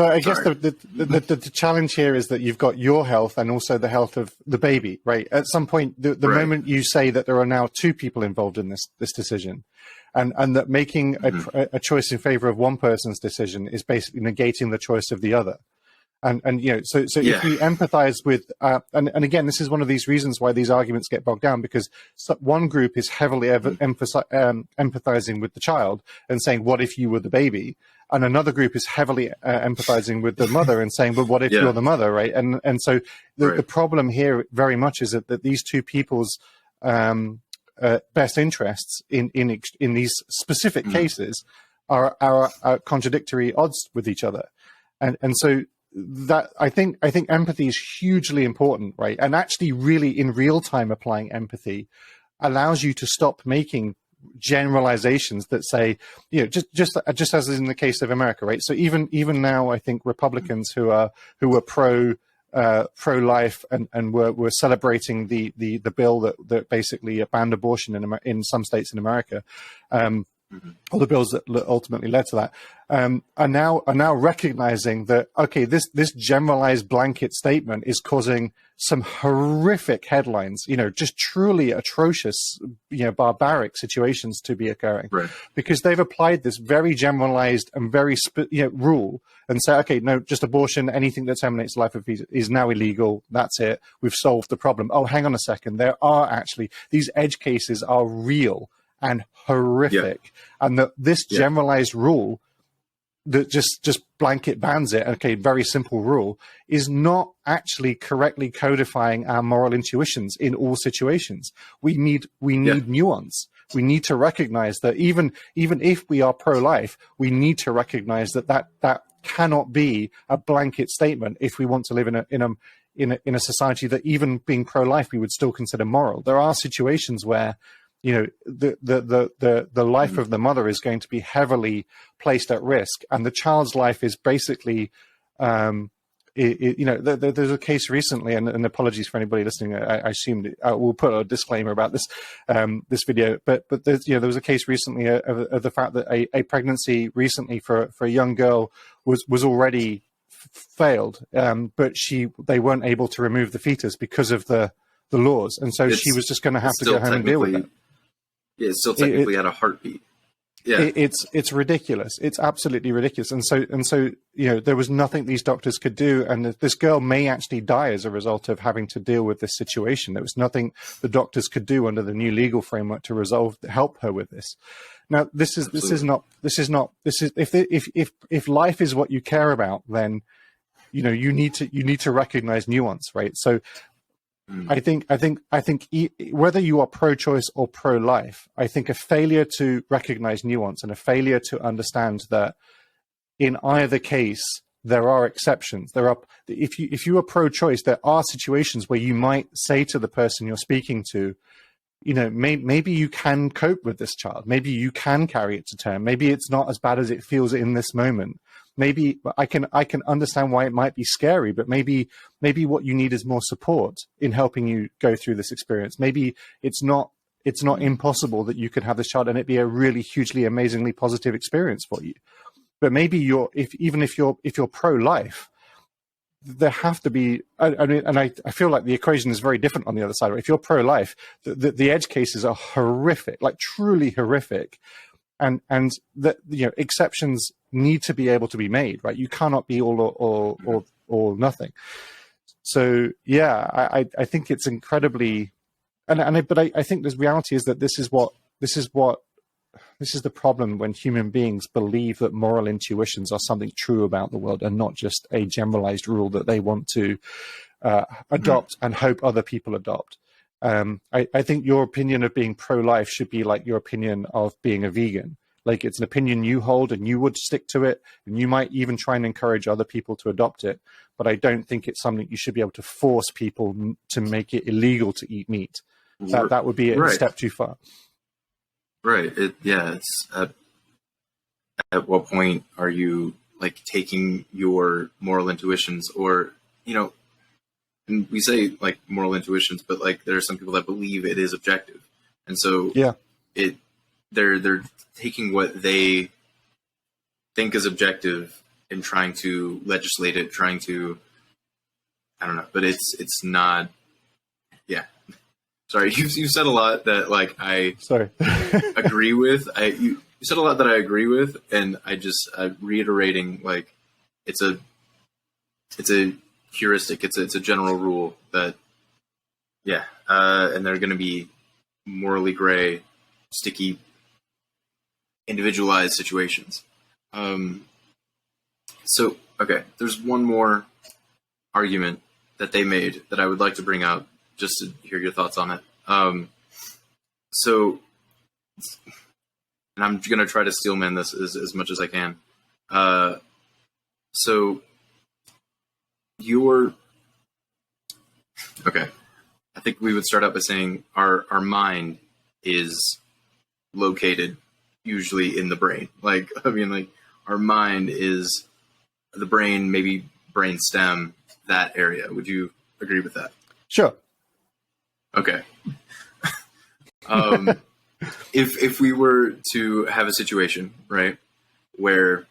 I guess the challenge here is that you've got your health and also the health of the baby, right? At some point, the moment you say that there are now two people involved in this decision, and that making a choice in favor of one person's decision is basically negating the choice of the other. And you know, so Yeah. if we empathize with, and again, this is one of these reasons why these arguments get bogged down, because one group is heavily empathizing with the child and saying, "What if you were the baby?" And another group is heavily empathizing with the mother and saying, "But what if you're the mother?" Right? And so the problem here very much is that these two people's best interests in these specific cases are contradictory odds with each other, and so that I think empathy is hugely important, right? And actually, really, in real time, applying empathy allows you to stop making generalizations that say, you know, just as in the case of America, right? So even now, I think Republicans who were pro-life and were celebrating the bill that basically banned abortion in some states in America, all the bills that ultimately led to that, are now recognizing that, okay, this generalized blanket statement is causing some horrific headlines, you know, just truly atrocious, you know, barbaric situations to be occurring, because they've applied this very generalized and very rule and say, okay, no, just abortion, anything that terminates the life of fetus is now illegal. That's it. We've solved the problem. Oh, hang on a second. There are actually, these edge cases are real and horrific, and that this generalized rule that just blanket bans it, okay, very simple rule, is not actually correctly codifying our moral intuitions in all situations. We need nuance. We need to recognize that even if we are pro-life, we need to recognize that cannot be a blanket statement if we want to live in a society that, even being pro-life, we would still consider moral. There are situations where, you know, the life of the mother is going to be heavily placed at risk, and the child's life is basically, you know, there's a case recently, and apologies for anybody listening. I assumed we'll put a disclaimer about this this video, but there's, you know, there was a case recently of the fact that a pregnancy recently for a young girl was already failed, but they weren't able to remove the fetus because of the laws, and so she was just going to have to go home and deal with it. Yeah, it still technically had a heartbeat. Yeah, it's ridiculous. It's absolutely ridiculous. And so you know, there was nothing these doctors could do, and this girl may actually die as a result of having to deal with this situation. There was nothing the doctors could do under the new legal framework to help her with this. Now, this is if life is what you care about, then, you know, you need to recognize nuance, right? So I think whether you are pro-choice or pro-life, I think a failure to recognize nuance and a failure to understand that in either case there are exceptions. If you are pro-choice, there are situations where you might say to the person you're speaking to, you know, maybe you can cope with this child. Maybe you can carry it to term. Maybe it's not as bad as it feels in this moment. Maybe I can understand why it might be scary, but maybe what you need is more support in helping you go through this experience. Maybe it's not impossible that you could have this child and it be a really hugely, amazingly positive experience for you. But maybe if you're pro-life, there have to be, I feel like the equation is very different on the other side. If you're pro-life, the edge cases are horrific, like truly horrific. And that, you know, exceptions need to be able to be made, right? You cannot be all or nothing. So yeah, I think it's incredibly, but I think the reality is that this is the problem when human beings believe that moral intuitions are something true about the world and not just a generalized rule that they want to adopt and hope other people adopt. I think your opinion of being pro-life should be like your opinion of being a vegan. Like, it's an opinion you hold and you would stick to it, and you might even try and encourage other people to adopt it. But I don't think it's something you should be able to force people to make it illegal to eat meat. That would be a step too far. Right. It's at what point are you, like, taking your moral intuitions, or, you know, and we say, like, moral intuitions, but, like, there are some people that believe it is objective, and so they're taking what they think is objective and trying to legislate it, trying to, I don't know, but it's not. Yeah, sorry, you said a lot that, like, I agree with. You said a lot that I agree with, and I'm reiterating, like, it's a it's a heuristic. It's a general rule that, yeah, and they're going to be morally gray, sticky, individualized situations. So, okay, there's one more argument that they made that I would like to bring up just to hear your thoughts on it. So, and I'm going to try to steelman this as much as I can. So, okay, I think we would start out by saying our mind is located usually in the brain. Like, I mean, like, our mind is the brain, maybe brain stem, that area. Would you agree with that? Sure. Okay. If we were to have a situation, right, where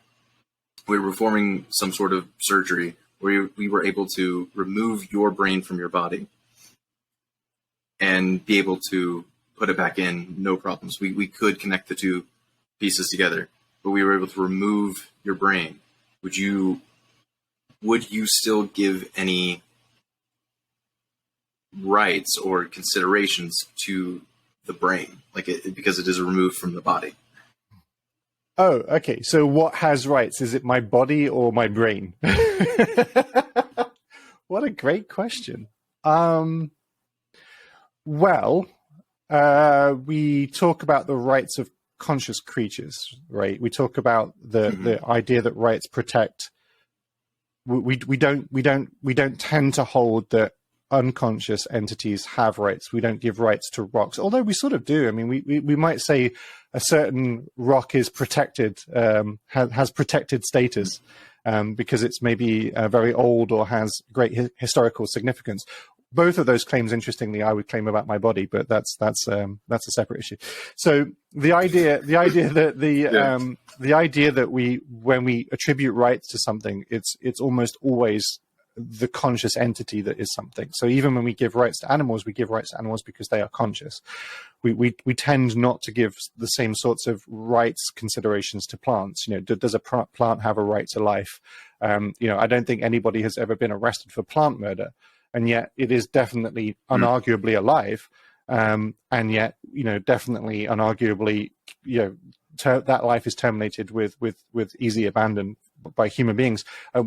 we were performing some sort of surgery where we were able to remove your brain from your body and be able to put it back in, no problems. We could connect the two pieces together, but we were able to remove your brain. Would you still give any rights or considerations to the brain, like because it is removed from the body? Oh, okay. So what has rights? Is it my body or my brain? What a great question. Well, we talk about the rights of conscious creatures, right? We talk about the idea that rights protect. We don't tend to hold that unconscious entities have rights. We don't give rights to rocks, although we sort of do. I mean, we might say a certain rock is protected, has protected status because it's maybe very old or has great historical significance. Both of those claims, interestingly, I would claim about my body, but that's a separate issue. So the idea that when we attribute rights to something, it's almost always the conscious entity that is something. So even when we give rights to animals, we give rights to animals because they are conscious. We tend not to give the same sorts of rights considerations to plants. You know, does a plant have a right to life? You know, I don't think anybody has ever been arrested for plant murder, and yet it is definitely unarguably alive. And yet, you know, definitely unarguably, you know, that life is terminated with easy abandon by human beings.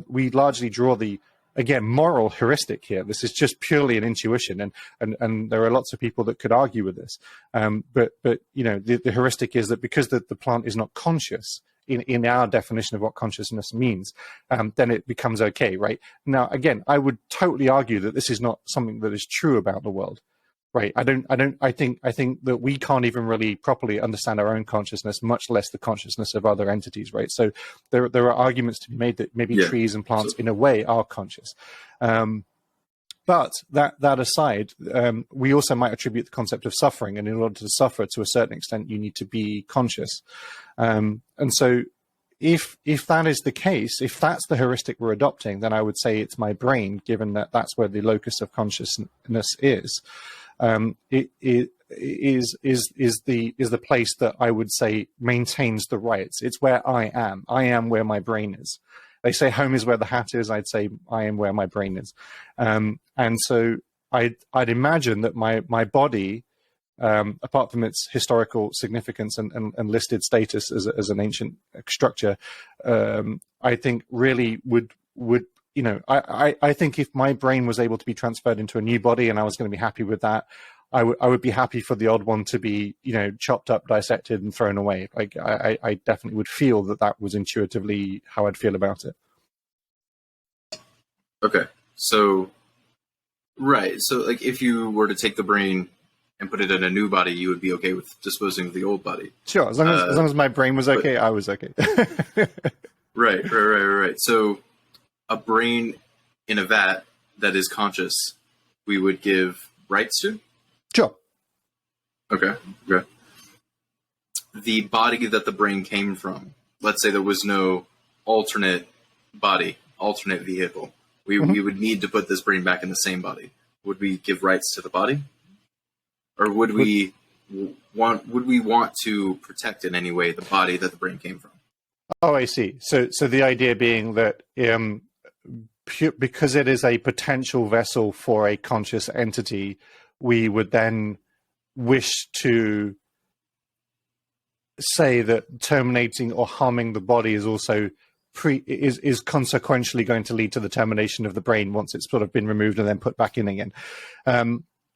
We largely draw the, again, moral heuristic here. This is just purely an intuition, and there are lots of people that could argue with this. But you know, the heuristic is that because the plant is not conscious in our definition of what consciousness means, then it becomes okay, right? Now, again, I would totally argue that this is not something that is true about the world. Right. I think that we can't even really properly understand our own consciousness, much less the consciousness of other entities. Right. So there are arguments to be made that maybe trees and plants in a way are conscious. But that aside, we also might attribute the concept of suffering. And in order to suffer to a certain extent, you need to be conscious. And so if that is the case, if that's the heuristic we're adopting, then I would say it's my brain, given that that's where the locus of consciousness is. It is the place that I would say maintains the rights. It's where I am. I am where my brain is. They say home is where the hat is. I'd say I am where my brain is. And so I'd imagine that my body, apart from its historical significance and listed status as an ancient structure, I think really would you know, I think if my brain was able to be transferred into a new body and I was going to be happy with that, I would be happy for the old one to be, you know, chopped up, dissected, and thrown away. Like I definitely would feel that was intuitively how I'd feel about it. Okay, so right, so like if you were to take the brain and put it in a new body, you would be okay with disposing of the old body. Sure, as long as my brain was okay, I was okay. Right. So a brain in a vat that is conscious, we would give rights to? Sure. Okay. The body that the brain came from, let's say there was no alternate body, alternate vehicle. We would need to put this brain back in the same body. Would we give rights to the body? Or would we want to protect in any way the body that the brain came from? Oh, I see. So the idea being that because it is a potential vessel for a conscious entity, we would then wish to say that terminating or harming the body is also is consequentially going to lead to the termination of the brain once it's sort of been removed and then put back in again.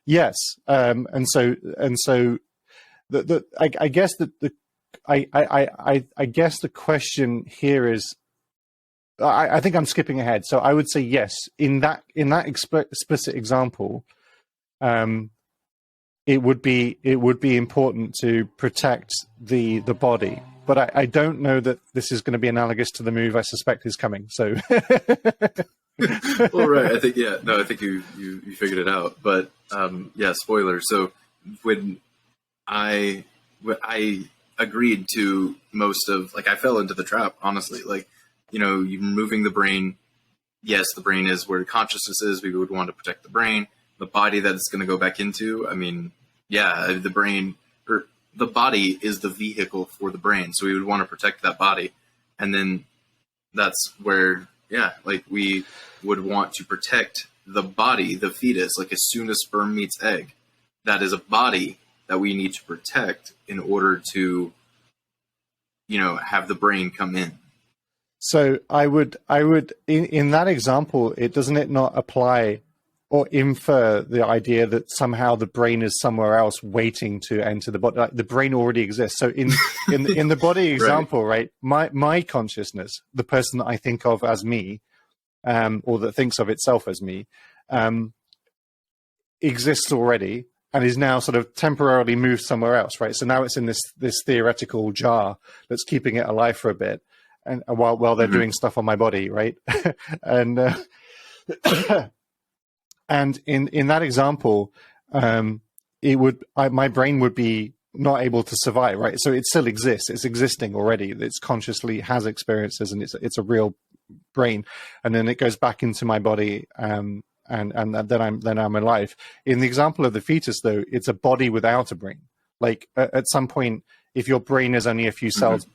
Yes, and so I guess I guess the question here is, I think I'm skipping ahead. So I would say yes in that explicit example. It would be important to protect the body, but I don't know that this is going to be analogous to the move I suspect is coming. So, well, right. I think I think you figured it out. But yeah, spoiler. So when I agreed to most of, like, I fell into the trap, honestly. Like, you moving the brain. Yes, the brain is where consciousness is. We would want to protect the brain. The body that it's going to go back into. I mean, yeah, the brain or the body is the vehicle for the brain. So we would want to protect that body. And then that's where, yeah, like we would want to protect the body, the fetus, like as soon as sperm meets egg, that is a body that we need to protect in order to, have the brain come in. So I would in that example, doesn't it not apply or infer the idea that somehow the brain is somewhere else waiting to enter the body? Like the brain already exists. So in the body example, right? My consciousness, the person that I think of as me, or that thinks of itself as me, exists already and is now sort of temporarily moved somewhere else, right? So now it's in this theoretical jar that's keeping it alive for a bit, and while they're doing stuff on my body, right? And and in that example, my brain would be not able to survive, right? So it still exists; it's existing already. It's consciously has experiences, and it's a real brain. And then it goes back into my body, and then I'm alive. In the example of the fetus, though, it's a body without a brain. Like at some point, if your brain is only a few cells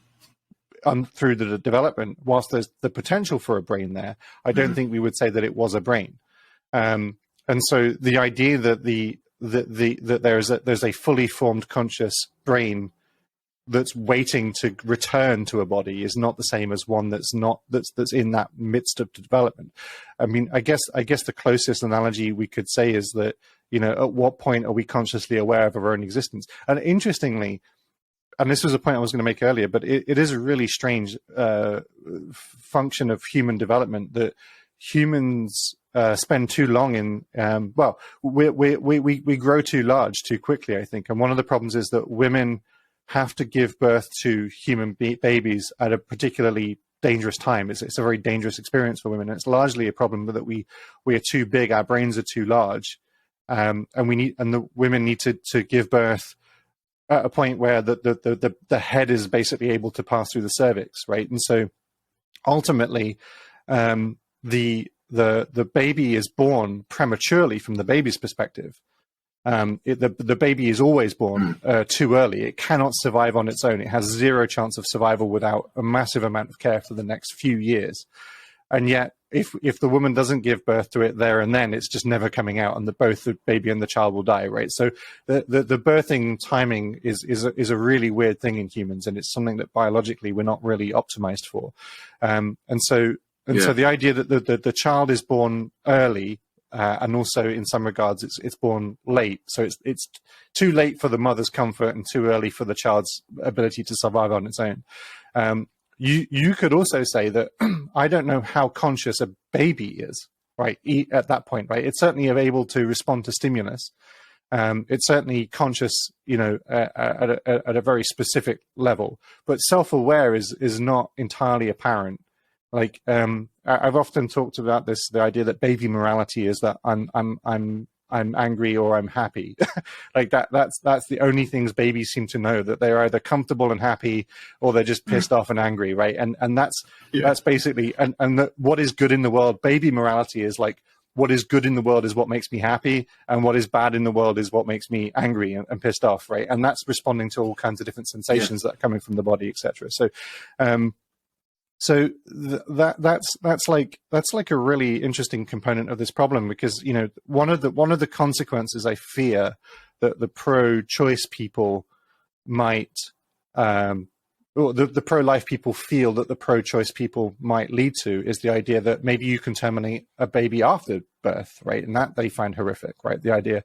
through the development, whilst there's the potential for a brain there, I don't think we would say that it was a brain. And so the idea that that there's a fully formed conscious brain that's waiting to return to a body is not the same as one that's in that midst of development. I mean, I guess the closest analogy we could say is that, at what point are we consciously aware of our own existence? And interestingly, and this was a point I was going to make earlier, but it is a really strange function of human development that humans spend too long in. We grow too large too quickly, I think. And one of the problems is that women have to give birth to human babies at a particularly dangerous time. It's a very dangerous experience for women. And it's largely a problem that we are too big, our brains are too large, and the women need to give birth at a point where the head is basically able to pass through the cervix, right? And so ultimately, the baby is born prematurely from the baby's perspective. The baby is always born too early. It cannot survive on its own. It has zero chance of survival without a massive amount of care for the next few years. And yet, if the woman doesn't give birth to it there and then, it's just never coming out, and both the baby and the child will die, right? So the birthing timing is a really weird thing in humans, and it's something that biologically we're not really optimized for. So the idea that the child is born early, and also in some regards it's born late, so it's too late for the mother's comfort and too early for the child's ability to survive on its own. You could also say that I don't know how conscious a baby is, right, at that point, right? It's certainly able to respond to stimulus. It's certainly conscious, at a very specific level, but self-aware is not entirely apparent. Like, I've often talked about the idea that baby morality is that I'm angry or I'm happy. Like that's the only things babies seem to know, that they're either comfortable and happy or they're just pissed off and angry, right? And that's basically, and what is good in the world, baby morality is like, what is good in the world is what makes me happy, and what is bad in the world is what makes me angry and pissed off, right? And that's responding to all kinds of different sensations that are coming from the body, etc. So that's like a really interesting component of this problem, because one of the consequences I fear that the pro-choice people might or the pro-life people feel that the pro-choice people might lead to is the idea that maybe you can terminate a baby after birth, right? And that they find horrific, right? The idea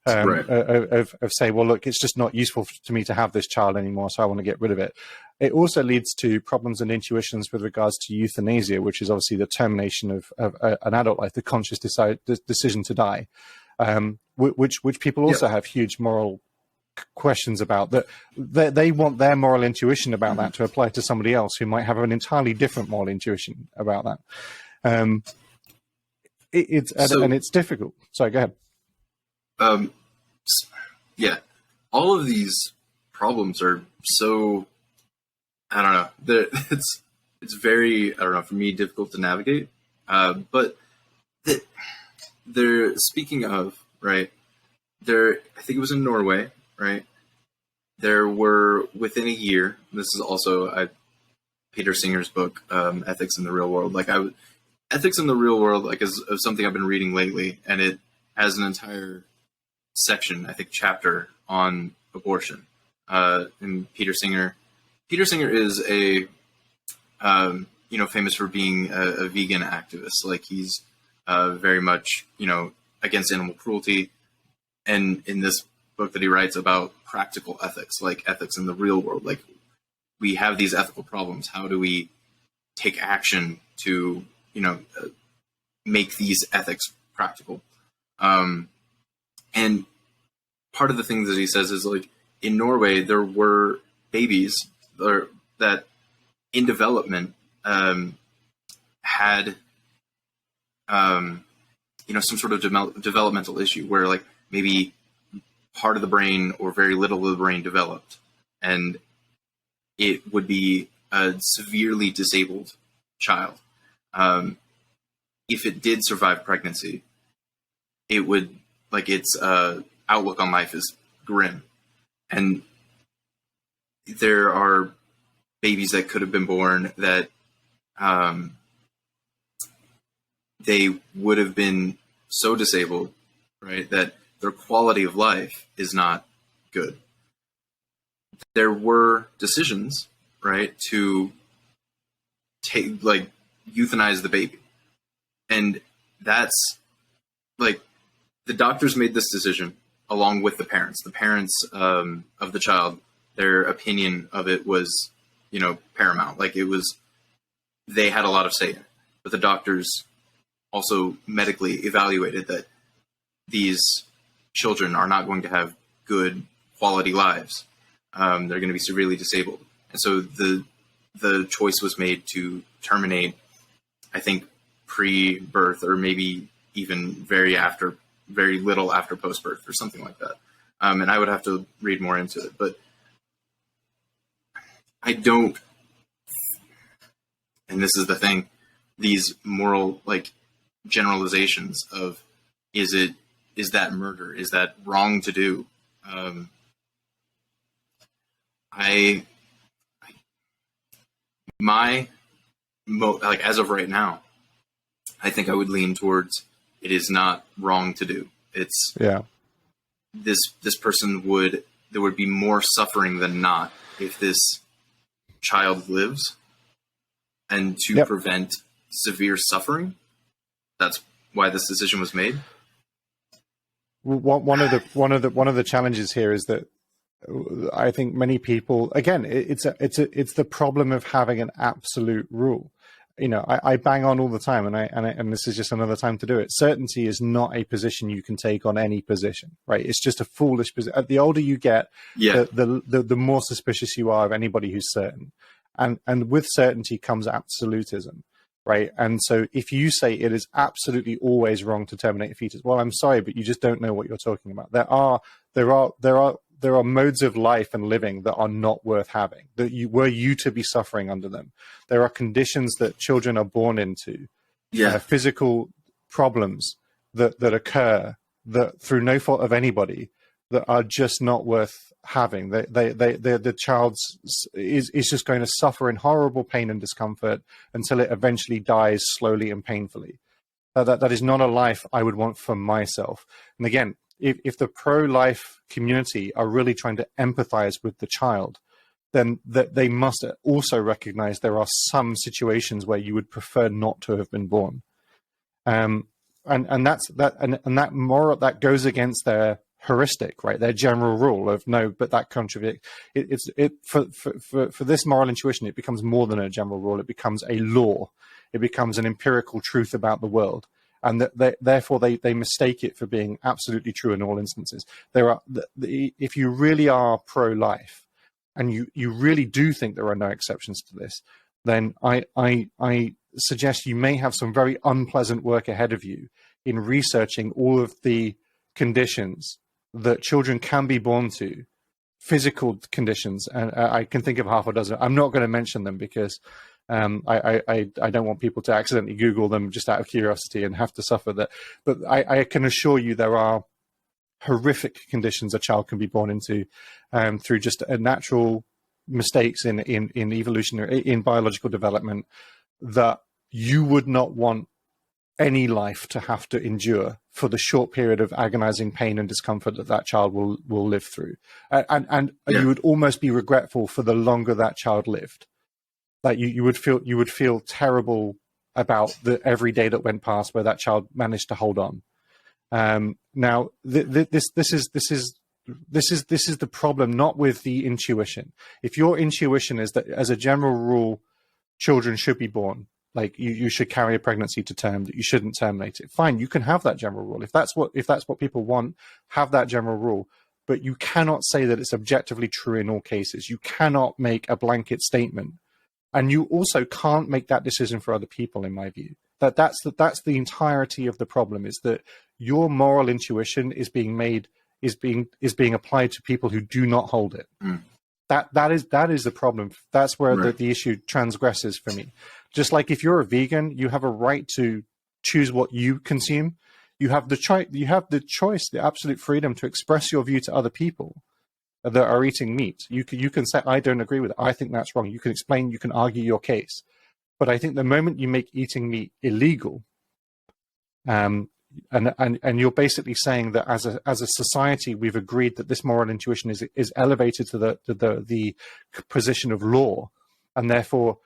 Right. of saying, well, look, it's just not useful to me to have this child anymore, so I want to get rid of it. It also leads to problems and intuitions with regards to euthanasia, which is obviously the termination of an adult life, the conscious decision to die, which people also have huge moral questions about, that they want their moral intuition about that to apply to somebody else who might have an entirely different moral intuition about that. And it's difficult. Sorry, go ahead. Yeah, all of these problems are so, I don't know, it's very, I don't know, for me, difficult to navigate. But they're speaking of, right, I think it was in Norway, right? There were, within a year, this is also Peter Singer's book, Ethics in the Real World. Ethics in the Real World, is something I've been reading lately, and it has an entire section, I think, chapter on abortion. And Peter Singer is a, famous for being a vegan activist. He's very much, against animal cruelty. And in this book that he writes about practical ethics, like ethics in the real world, we have these ethical problems. How do we take action to, make these ethics practical? And part of the things that he says is, in Norway, there were babies that in development had, some sort of developmental issue where maybe part of the brain or very little of the brain developed, and it would be a severely disabled child. If it did survive pregnancy, it would, its outlook on life is grim. And there are babies that could have been born that they would have been so disabled, right, that their quality of life is not good. There were decisions, right, to take, euthanize the baby. And that's, the doctors made this decision along with the parents. The parents of the child, their opinion of it was, paramount. They had a lot of say in it. But the doctors also medically evaluated that these children are not going to have good quality lives. They're going to be severely disabled. And so the choice was made to terminate, I think, pre-birth, or maybe even very little after post-birth, or something like that. And I would have to read more into it, but I don't, and this is the thing, these moral, generalizations of, is that murder? Is that wrong to do? As of right now, I think I would lean towards, it is not wrong to do. It's, this person there would be more suffering than not if this child lives, and to prevent severe suffering. That's why this decision was made. One of the challenges here is that I think many people, again, it's the problem of having an absolute rule. I bang on all the time, and this is just another time to do it. Certainty is not a position you can take on any position, right? It's just a foolish position. The older you get, the more suspicious you are of anybody who's certain. And with certainty comes absolutism, right? And so if you say it is absolutely always wrong to terminate a fetus, well, I'm sorry, but you just don't know what you're talking about. There are modes of life and living that are not worth having, that were you to be suffering under them. There are conditions that children are born into, physical problems that occur that through no fault of anybody, that are just not worth having. The child is just going to suffer in horrible pain and discomfort until it eventually dies slowly and painfully. That is not a life I would want for myself. And again, if the pro-life community are really trying to empathize with the child, then they must also recognize there are some situations where you would prefer not to have been born. And that moral that goes against their heuristic, right? Their general rule of no, but that contradicts it. For this moral intuition, it becomes more than a general rule. It becomes a law. It becomes an empirical truth about the world, and therefore they mistake it for being absolutely true in all instances. If you really are pro-life, and you really do think there are no exceptions to this, then I suggest you may have some very unpleasant work ahead of you in researching all of the conditions that children can be born to, physical conditions, and I can think of half a dozen. I'm not going to mention them because I don't want people to accidentally Google them just out of curiosity and have to suffer that. But I can assure you there are horrific conditions a child can be born into through just a natural mistakes in evolutionary, in biological development, that you would not want any life to have to endure for the short period of agonizing pain and discomfort that child will live through. And you would almost be regretful for the longer that child lived. Like you would feel terrible about every day that went past where that child managed to hold on. Now this is the problem, not with the intuition. If your intuition is that, as a general rule, children should be born, like you should carry a pregnancy to term, that you shouldn't terminate it, fine, you can have that general rule. If that's what people want, have that general rule. But you cannot say that it's objectively true in all cases. You cannot make a blanket statement, and you also can't make that decision for other people, in my view. That's the entirety of the problem, is that your moral intuition is being applied to people who do not hold it. That is the problem. That's where the issue transgresses for me. Just like if you're a vegan, you have a right to choose what you consume. You have the choice, the absolute freedom to express your view to other people that are eating meat. You can say, I don't agree with it. I think that's wrong. You can explain, you can argue your case. But I think the moment you make eating meat illegal, and you're basically saying that as a society, we've agreed that this moral intuition is elevated to the position of law, and therefore,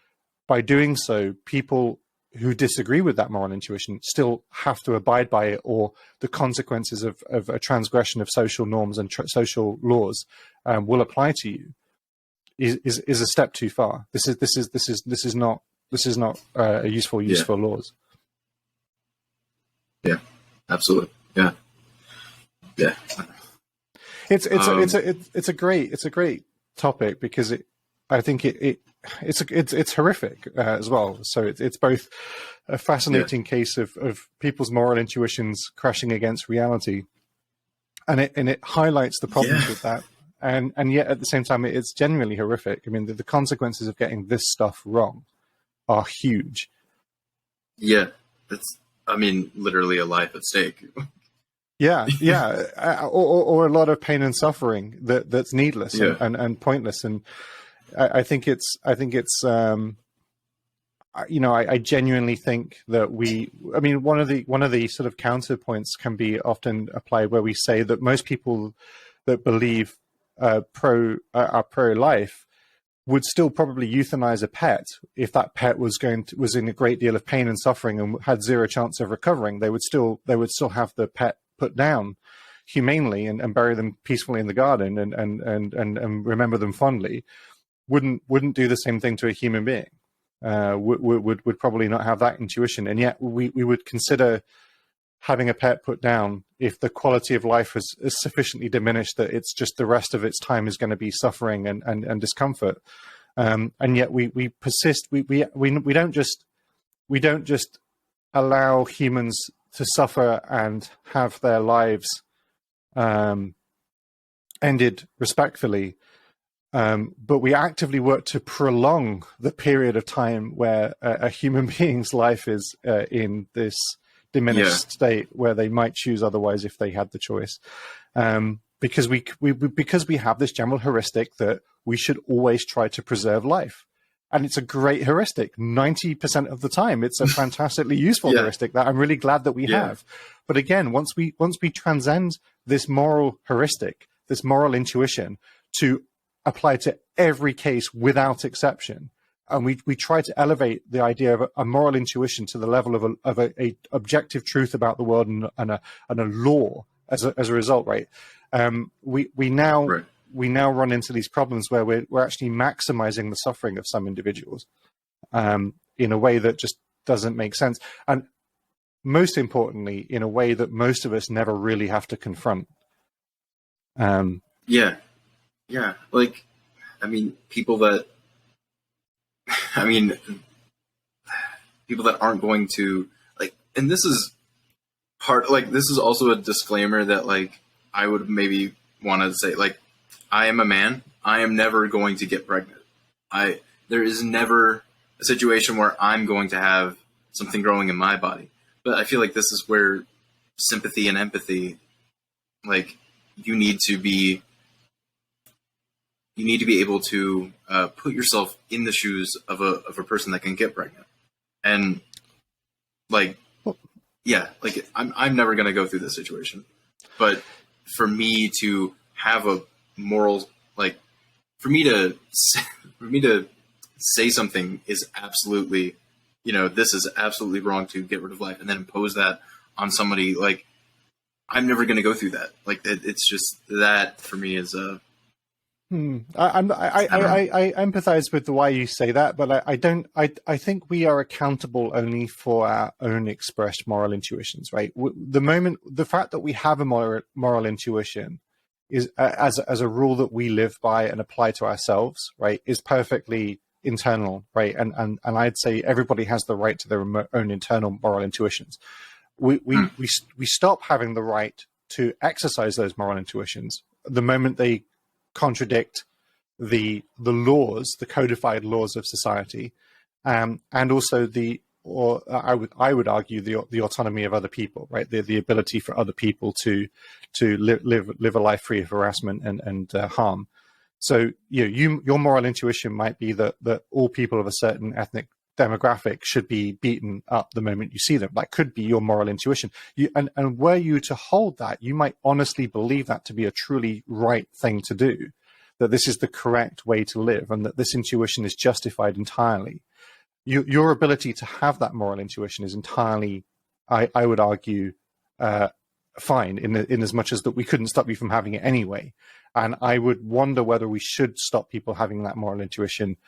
by doing so, people who disagree with that moral intuition still have to abide by it, or the consequences of a transgression of social norms and social laws will apply to you, is a step too far. This is not a useful laws. Yeah, absolutely. Yeah. It's a great topic, because I think it's horrific as well. So it's both a fascinating case of people's moral intuitions crashing against reality, and it highlights the problems with that. And yet at the same time, it's genuinely horrific. I mean, the consequences of getting this stuff wrong are huge. Yeah, it's, I mean, literally a life at stake. Yeah, or a lot of pain and suffering that's needless and pointless. And I think it's I genuinely think that one of the sort of counterpoints can be often applied, where we say that most people that believe are pro-life would still probably euthanize a pet if that pet was in a great deal of pain and suffering and had zero chance of recovering. They would still have the pet put down humanely and bury them peacefully in the garden and remember them fondly. Wouldn't do the same thing to a human being. Would probably not have that intuition, and yet we would consider having a pet put down if the quality of life is sufficiently diminished that it's just the rest of its time is going to be suffering and discomfort. And yet we persist. We don't just allow humans to suffer and have their lives ended respectfully, but we actively work to prolong the period of time where a human being's life is in this diminished state, where they might choose otherwise if they had the choice. because we have this general heuristic that we should always try to preserve life. And it's a great heuristic. 90% of the time, it's a fantastically useful heuristic that I'm really glad that we have. But again, once we transcend this moral heuristic, this moral intuition, to apply to every case without exception, and we try to elevate the idea of a moral intuition to the level of a objective truth about the world and a law as a result, right? We now run into these problems where we're actually maximizing the suffering of some individuals in a way that just doesn't make sense. And most importantly, in a way that most of us never really have to confront. Yeah. Like, people that aren't going to, like, and this is this is also a disclaimer that, like, I would maybe want to say, like, I am a man. I am never going to get pregnant. There is never a situation where I'm going to have something growing in my body. But I feel like this is where sympathy and empathy, like, you need to be able to put yourself in the shoes of a person that can get pregnant. And, like, I'm never going to go through this situation. But for me to have a moral, like, for me to say something is absolutely, this is absolutely wrong to get rid of life, and then impose that on somebody, like, I'm never going to go through that. Like, it's just that for me is a. I empathize with the why you say that, but I think we are accountable only for our own expressed moral intuitions, right? The fact that we have a moral intuition is as a rule that we live by and apply to ourselves, right, is perfectly internal, right? And I'd say everybody has the right to their own internal moral intuitions. We stop having the right to exercise those moral intuitions the moment they contradict the laws, the codified laws of society, and also I would argue the autonomy of other people, right? The ability for other people to live a life free of harassment and harm. So your moral intuition might be that all people of a certain ethnic demographic should be beaten up the moment you see them. That could be your moral intuition. And were you to hold that, you might honestly believe that to be a truly right thing to do, that this is the correct way to live, and that this intuition is justified entirely. Your ability to have that moral intuition is entirely, I would argue, fine, in as much as that we couldn't stop you from having it anyway. And I would wonder whether we should stop people having that moral intuition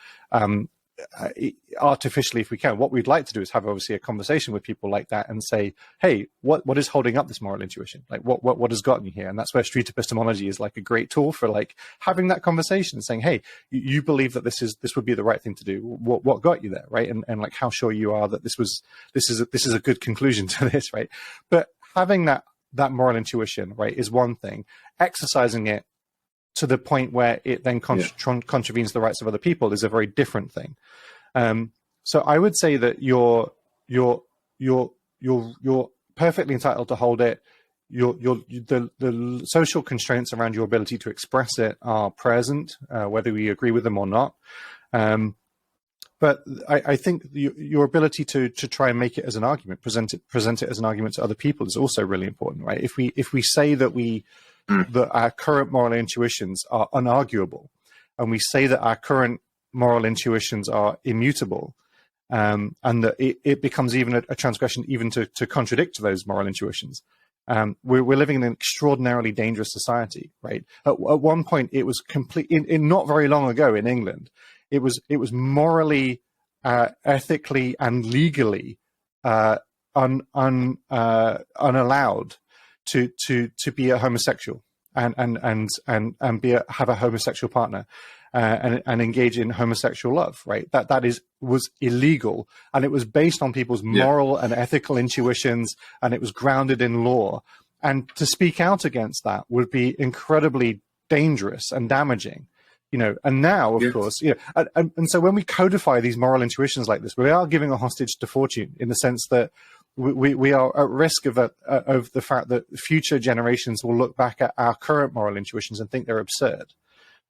artificially if we can. What we'd like to do is have, obviously, a conversation with people like that and say, hey, what is holding up this moral intuition? Like, what has gotten you here? And that's where street epistemology is, like, a great tool for, like, having that conversation and saying, hey, you believe that this would be the right thing to do. What got you there, right? And like, how sure you are that this is a good conclusion to this, right? But having that moral intuition, right, is one thing. Exercising it to the point where it then contravenes the rights of other people is a very different thing. So I would say that you're perfectly entitled to hold it. The social constraints around your ability to express it are present, whether we agree with them or not. But I think your ability to try and make it as an argument, present it as an argument to other people, is also really important, right? If we say that that our current moral intuitions are unarguable, and we say that our current moral intuitions are immutable, and that it becomes even a transgression even to contradict those moral intuitions. We're living in an extraordinarily dangerous society, right? At one point, it was in not very long ago in England, it was morally, ethically, and legally unallowed to be a homosexual and have a homosexual partner and engage in homosexual love, right? That was illegal, and it was based on people's moral and ethical intuitions, and it was grounded in law. And to speak out against that would be incredibly dangerous and damaging. And now, of course, and so when we codify these moral intuitions like this, we are giving a hostage to fortune, in the sense that we are at risk of the fact that future generations will look back at our current moral intuitions and think they're absurd,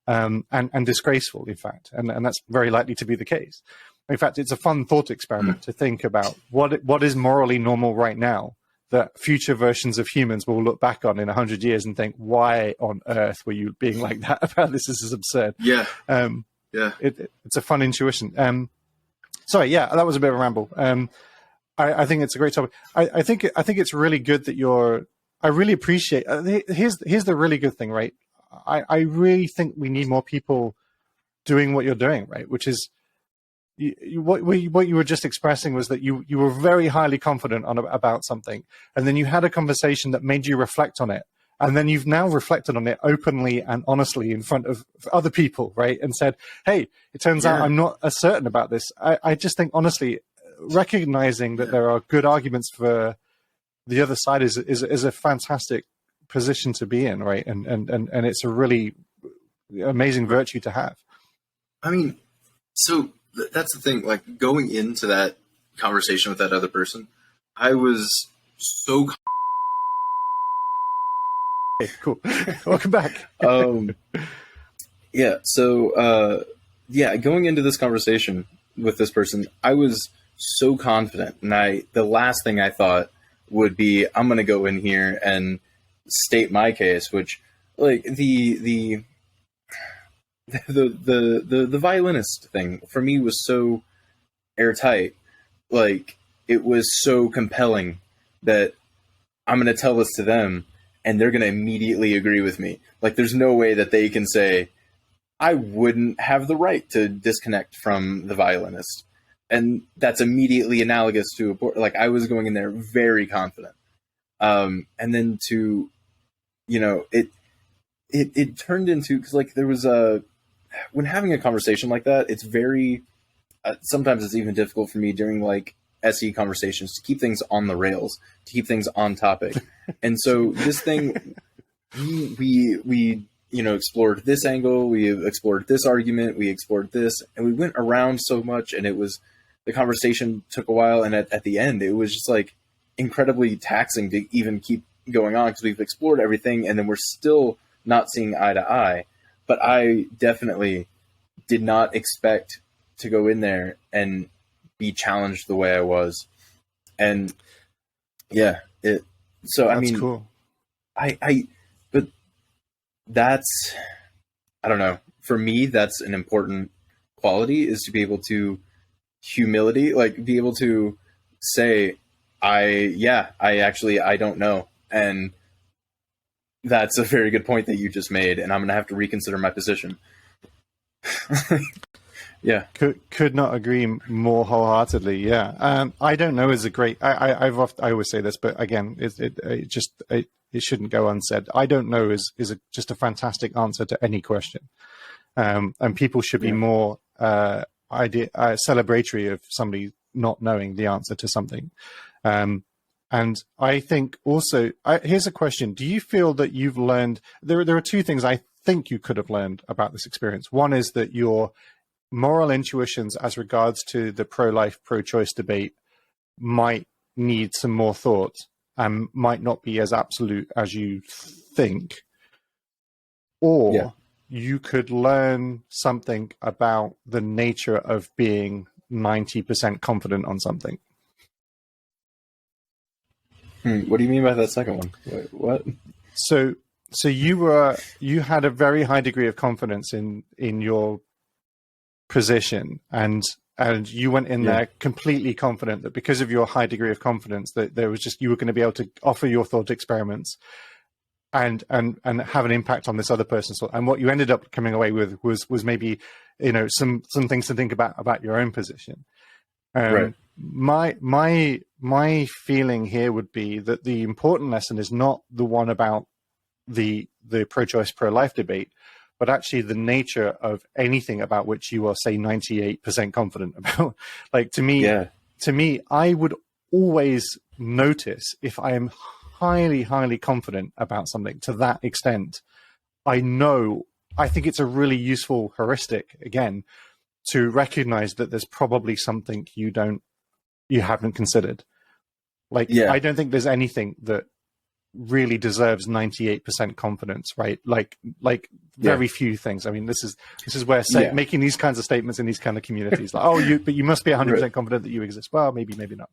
and disgraceful, in fact, and that's very likely to be the case. In fact, it's a fun thought experiment to think about what is morally normal right now that future versions of humans will look back on in 100 years and think, why on earth were you being like that about this? This is absurd. Yeah. It's a fun intuition. Sorry, yeah, that was a bit of a ramble. I think it's a great topic. I think it's really good that I really appreciate. Here's the really good thing, right? I really think we need more people doing what you're doing, right? Which is what you were just expressing was that you were very highly confident about something, and then you had a conversation that made you reflect on it, and then you've now reflected on it openly and honestly in front of other people, right? And said, hey, it turns out I'm not as certain about this. I just think, honestly, recognizing that there are good arguments for the other side is a fantastic position to be in, right? And it's a really amazing virtue to have. I mean, so that's the thing, like going into that conversation with that other person, I was so okay, cool. Welcome back. Going into this conversation with this person, I was so confident, and the last thing I thought would be, I'm going to go in here and state my case, which, like, the violinist thing for me was so airtight. Like, it was so compelling that I'm going to tell this to them and they're going to immediately agree with me. Like, there's no way that they can say, I wouldn't have the right to disconnect from the violinist. And that's immediately analogous to like, I was going in there very confident. And then to, it turned into, because like there was when having a conversation like that, it's very, sometimes it's even difficult for me during like SE conversations to keep things on the rails, to keep things on topic. And so this thing, we explored this angle, we explored this argument, we explored this, and we went around so much, and the conversation took a while, and at the end, it was just like incredibly taxing to even keep going on, because we've explored everything, and then we're still not seeing eye to eye. But I definitely did not expect to go in there and be challenged the way I was. And yeah, I mean, cool. But that's, I don't know, for me, that's an important quality, is to be able to humility, like be able to say, I don't know. And that's a very good point that you just made. And I'm going to have to reconsider my position. Yeah. Could not agree more wholeheartedly. Yeah. I don't know is a great, I always say this, but again, it shouldn't go unsaid. I don't know is just a fantastic answer to any question. And people should be more celebratory of somebody not knowing the answer to something. And I think also, here's a question. Do you feel that you've learned, there are two things I think you could have learned about this experience. One is that your moral intuitions as regards to the pro-life, pro-choice debate might need some more thought and might not be as absolute as you think. Or you could learn something about the nature of being 90% confident on something. What do you mean by that second one? Wait, what? So you had a very high degree of confidence in your position, and you went in there completely confident that because of your high degree of confidence that there was just, you were going to be able to offer your thought experiments and have an impact on this other person's thought. And what you ended up coming away with was maybe, some things to think about your own position. Right. My feeling here would be that the important lesson is not the one about the pro-choice, pro-life debate, but actually the nature of anything about which you are, say, 98% confident about. Like, to me, I would always notice if I am highly, highly confident about something to that extent. I think it's a really useful heuristic, again, to recognize that there's probably something you haven't considered. Like, Yeah. I don't think there's anything that really deserves 98% confidence, right? Like very few things. I mean, this is where making these kinds of statements in these kind of communities, like, but you must be 100% confident that you exist. Well, maybe not,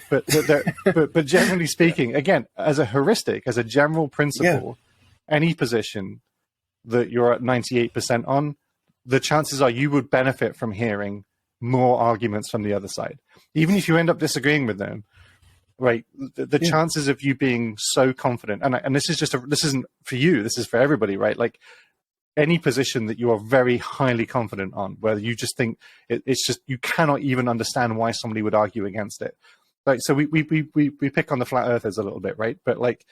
but generally speaking, again, as a heuristic, as a general principle, any position that you're at 98% on, the chances are you would benefit from hearing more arguments from the other side, even if you end up disagreeing with them. Right, the chances of you being so confident, and this isn't for you, this is for everybody, right? Like, any position that you are very highly confident on, where you just think it's just, you cannot even understand why somebody would argue against it. Like, so we pick on the flat earthers a little bit, right? But like,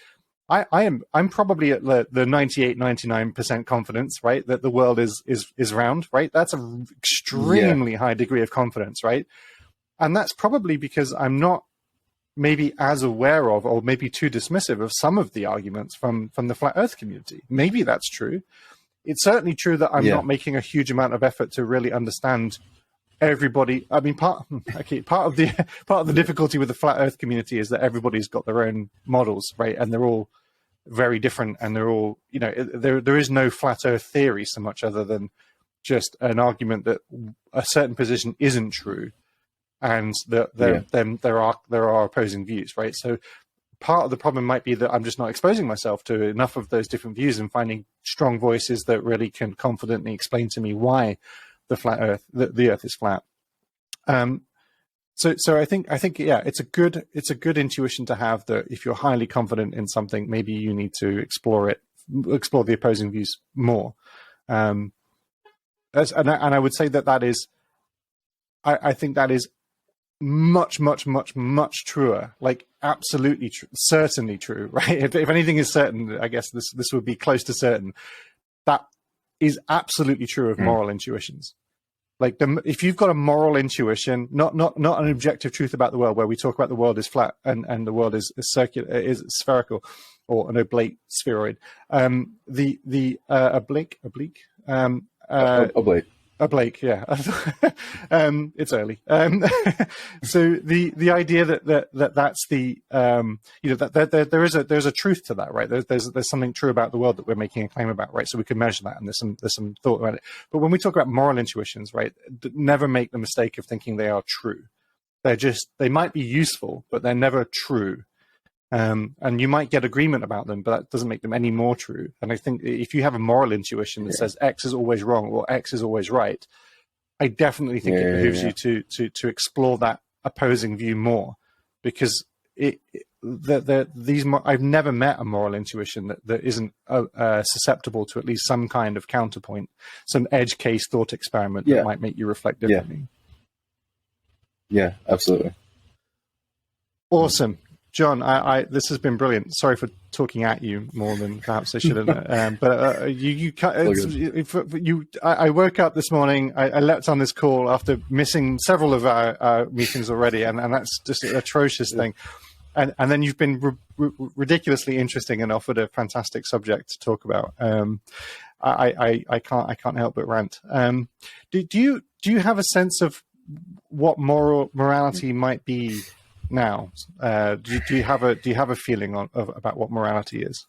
I'm probably at the 98, 99% confidence, right, that the world is round, right? That's an extremely high degree of confidence, right? And that's probably because I'm not maybe as aware of, or maybe too dismissive of, some of the arguments from the flat earth community. Maybe that's true. It's certainly true that I'm not making a huge amount of effort to really understand everybody. I mean, part of the difficulty with the flat earth community is that everybody's got their own models, right? And they're all very different, and they're all, there is no flat earth theory so much, other than just an argument that a certain position isn't true, and there are opposing views, right? So part of the problem might be that I'm just not exposing myself to enough of those different views and finding strong voices that really can confidently explain to me why the Earth is flat. So I think it's a good intuition to have, that if you're highly confident in something, maybe you need to explore the opposing views more. And I would say that is, I think that is much truer, like absolutely true, certainly true, right? If anything is certain, I guess this would be close to certain. That is absolutely true of moral intuitions. Like, if you've got a moral intuition, not an objective truth about the world, where we talk about the world is flat and the world is circular, is spherical, or an oblate spheroid. Oblique, yeah. It's early. So the idea that's the that there's a truth to that, right? There's something true about the world that we're making a claim about, right? So we can measure that, and there's some thought about it. But when we talk about moral intuitions, right, never make the mistake of thinking they are true. They might be useful, but they're never true. And you might get agreement about them, but that doesn't make them any more true. And I think if you have a moral intuition that says X is always wrong or X is always right, I definitely think it behooves you to explore that opposing view more, because I've never met a moral intuition that isn't susceptible to at least some kind of counterpoint, some edge case thought experiment that might make you reflect differently. Yeah, absolutely. Awesome. John, this has been brilliant. Sorry for talking at you more than perhaps I should have. But I woke up this morning. I leapt on this call after missing several of our meetings already, and that's just an atrocious thing. And then you've been ridiculously interesting and offered a fantastic subject to talk about. I can't help but rant. Do you have a sense of what morality might be now? Do you have a feeling about what morality is?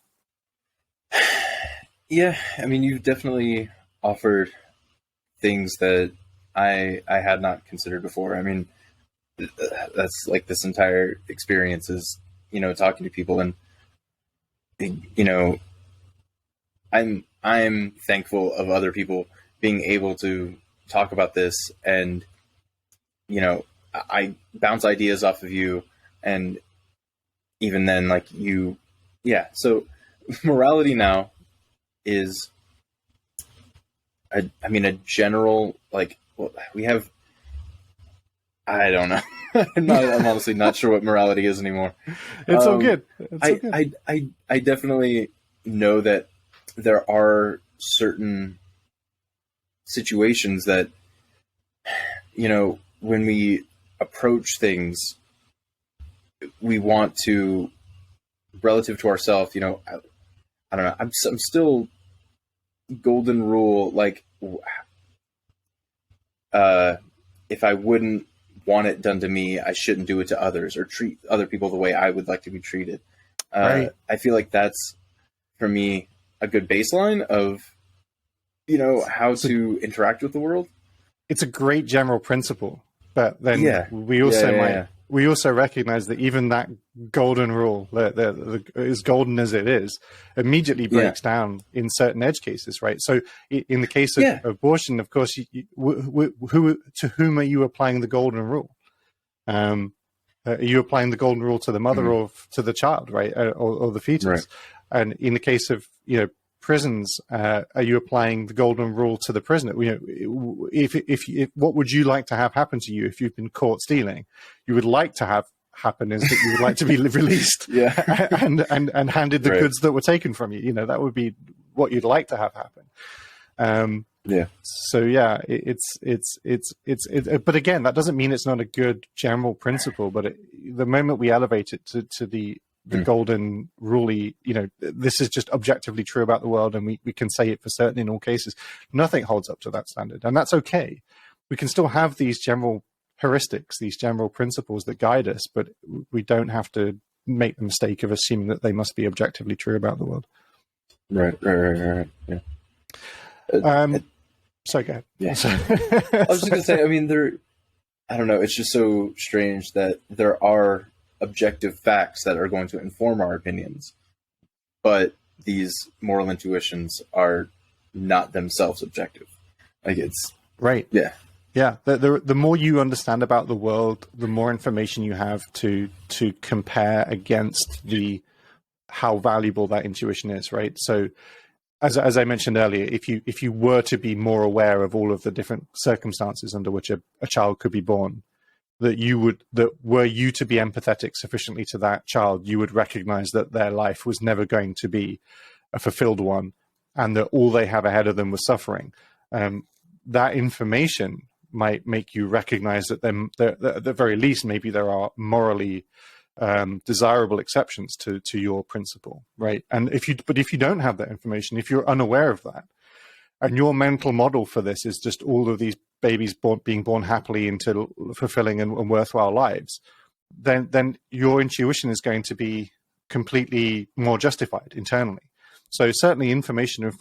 Yeah, I mean, you've definitely offered things that I had not considered before. I mean, that's like this entire experience is, talking to people, and I'm thankful of other people being able to talk about this, and I bounce ideas off of you, and even then, so morality now is, a general, we have, I don't know. I'm honestly not sure what morality is anymore. It's all good. It's all good. I definitely know that there are certain situations that, when we approach things, we want to, relative to ourselves, I don't know. I'm still golden rule. If I wouldn't want it done to me, I shouldn't do it to others, or treat other people the way I would like to be treated. Right. I feel like that's, for me, a good baseline of, how to interact with the world. It's a great general principle, but then we also we also recognize that even that golden rule, as golden as it is, immediately breaks down in certain edge cases, right? So in the case of abortion, of course, to whom are you applying the golden rule? Are you applying the golden rule to the mother or to the child, right, or the fetus? Right. And in the case of prisons, are you applying the golden rule to the prisoner? If what would you like to have happen to you if you've been caught stealing? You would like to have happen is that you would like to be released, and handed the goods that were taken from you. That would be what you'd like to have happen. So it's but again, that doesn't mean it's not a good general principle. But the moment we elevate it to the golden rule, this is just objectively true about the world, and we can say it for certain in all cases. Nothing holds up to that standard, and that's okay. We can still have these general heuristics, these general principles that guide us, but we don't have to make the mistake of assuming that they must be objectively true about the world. Right. Yeah. So go ahead. Yeah. I was just going to say, I don't know, it's just so strange that there are objective facts that are going to inform our opinions, but these moral intuitions are not themselves objective. Like, it's right. Yeah. The more you understand about the world, the more information you have to compare against how valuable that intuition is, right? So as I mentioned earlier, if you were to be more aware of all of the different circumstances under which a child could be born, that were you to be empathetic sufficiently to that child, you would recognize that their life was never going to be a fulfilled one, and that all they have ahead of them was suffering. That information might make you recognize that at the very least, maybe there are morally desirable exceptions to your principle, right? And if you don't have that information, if you're unaware of that, and your mental model for this is just all of these babies being born happily into fulfilling and worthwhile lives, then your intuition is going to be completely more justified internally. So certainly information about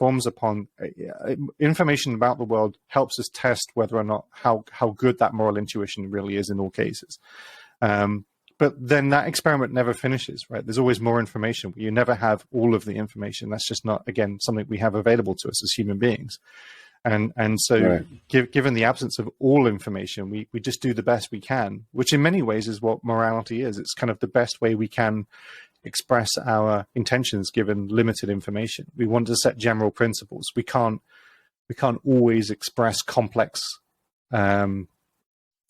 the world helps us test whether or not how good that moral intuition really is in all cases. But then that experiment never finishes, right? There's always more information. You never have all of the information. That's just not, again, something we have available to us as human beings. And so given the absence of all information, we just do the best we can, which in many ways is what morality is. It's kind of the best way we can express our intentions given limited information. We want to set general principles. We can't always express complex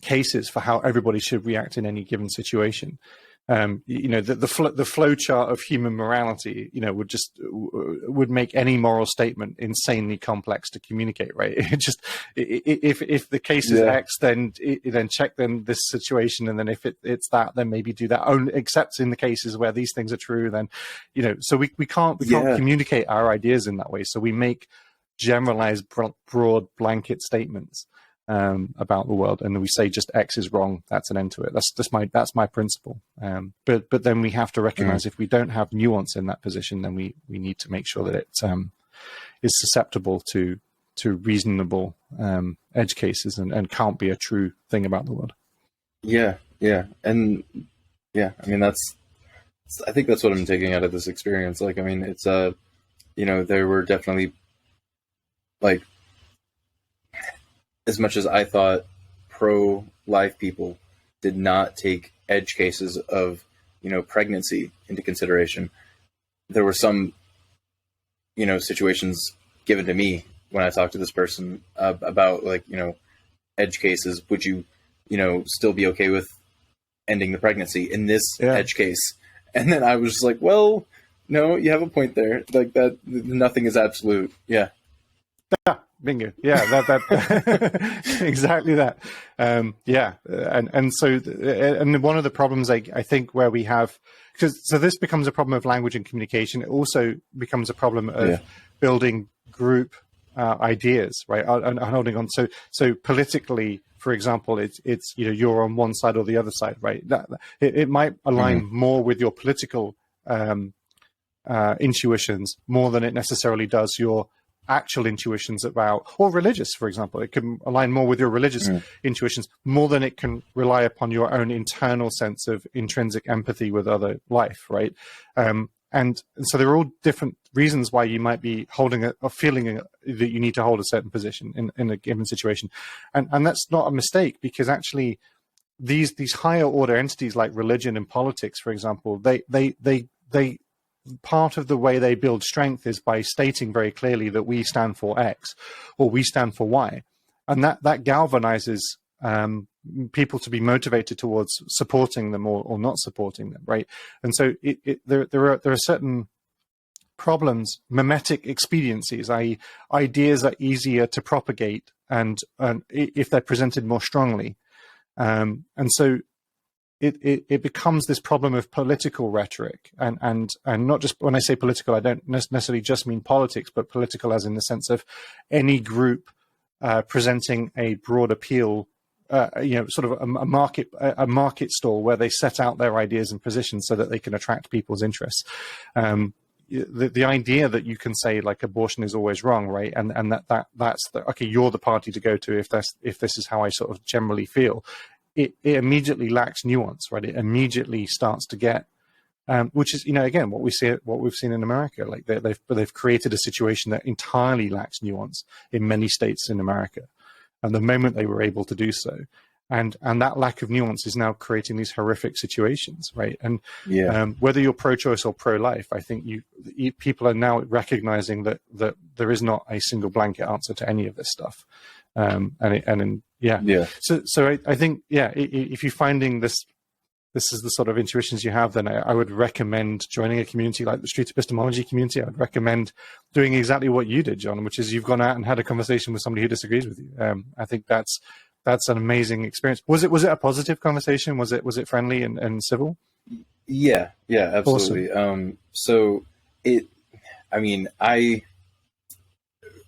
cases for how everybody should react in any given situation. The flow chart of human morality, would make any moral statement insanely complex to communicate, right? It just, if the case is X, then check this situation, and then if it's that, then maybe do that. Only except in the cases where these things are true, then so we can't communicate our ideas in that way. So we make generalized, broad blanket statements about the world, and we say just X is wrong. That's an end to it. That's my principle. But then we have to recognize if we don't have nuance in that position, then we need to make sure that it is susceptible to reasonable edge cases and can't be a true thing about the world. I think that's what I'm taking out of this experience. It's there were definitely, as much as I thought pro-life people did not take edge cases of, pregnancy into consideration, there were some, situations given to me when I talked to this person about edge cases. Would you, still be okay with ending the pregnancy in this edge case? And then I was just like, well, no, you have a point there. Like that, nothing is absolute. Yeah. Bingo. Yeah, that exactly that. And so one of the problems I think where we have, so this becomes a problem of language and communication. It also becomes a problem of building group ideas, right? And holding on. So politically, for example, it's you're on one side or the other side, right? It might align more with your political intuitions more than it necessarily does your actual intuitions about, or religious, for example. It can align more with your religious intuitions more than it can rely upon your own internal sense of intrinsic empathy with other life, right? And so there are all different reasons why you might be holding or feeling that you need to hold a certain position in a given situation. And that's not a mistake, because actually these higher order entities like religion and politics, for example, they part of the way they build strength is by stating very clearly that we stand for X or we stand for Y. And that galvanizes people to be motivated towards supporting them or not supporting them, right? And so there are certain problems, mimetic expediencies, i.e. ideas are easier to propagate and if they're presented more strongly. And so it becomes this problem of political rhetoric, and not just, when I say political, I don't necessarily just mean politics, but political as in the sense of any group presenting a broad appeal, sort of a market stall where they set out their ideas and positions so that they can attract people's interests. The idea that you can say like abortion is always wrong, right? And that's okay, you're the party to go to if this is how I sort of generally feel. It immediately lacks nuance, right? It immediately starts to get, which is, again, what we've seen in America. Like they've created a situation that entirely lacks nuance in many states in America, and the moment they were able to do so, and that lack of nuance is now creating these horrific situations, right? And whether you're pro-choice or pro-life, I think people are now recognizing that there is not a single blanket answer to any of this stuff. So I think, if you're finding this is the sort of intuitions you have, then I would recommend joining a community like the Street Epistemology community. I would recommend doing exactly what you did, John, which is you've gone out and had a conversation with somebody who disagrees with you. I think that's an amazing experience. Was it a positive conversation? Was it friendly and civil? Yeah, absolutely. Awesome.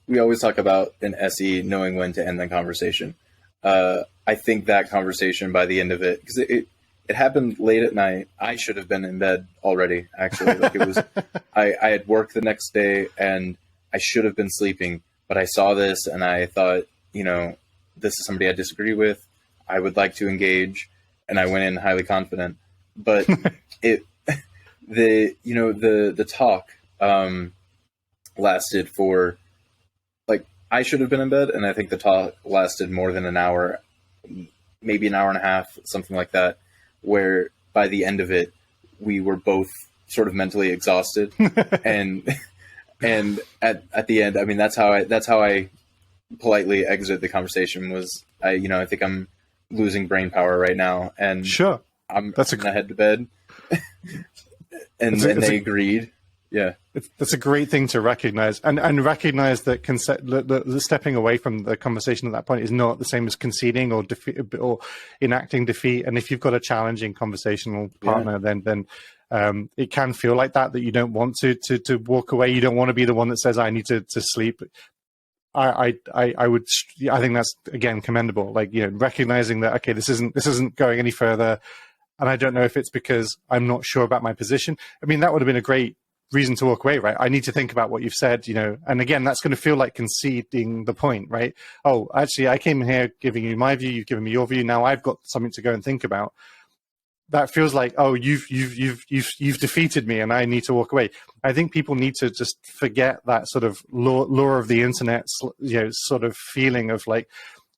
We always talk about an SE knowing when to end the conversation. I think that conversation, by the end of it, because it happened late at night. I should have been in bed already, actually. Like it was, I had work the next day and I should have been sleeping, but I saw this and I thought, this is somebody I disagree with. I would like to engage, and I went in highly confident. But the talk lasted for, like, I should have been in bed, and I think the talk lasted more than an hour, maybe an hour and a half, something like that, where by the end of it, we were both sort of mentally exhausted. and at the end, I mean, that's how I politely exit the conversation was, I think I'm losing brain power right now, and sure, I'm gonna head to bed. and they agreed. Yeah, that's a great thing to recognize, and recognize that the stepping away from the conversation at that point is not the same as conceding or or enacting defeat. And if you've got a challenging conversational partner, then it can feel like that you don't want to walk away. You don't want to be the one that says I need to sleep. I think that's, again, commendable. Like, recognizing that, okay, this isn't going any further, and I don't know if it's because I'm not sure about my position. I mean, that would have been a great reason to walk away, right? I need to think about what you've said, and again, that's going to feel like conceding the point, right? Oh, actually, I came here giving you my view, you've given me your view, now I've got something to go and think about. That feels like, oh, you've defeated me and I need to walk away. I think people need to just forget that sort of lure of the internet, sort of feeling of like,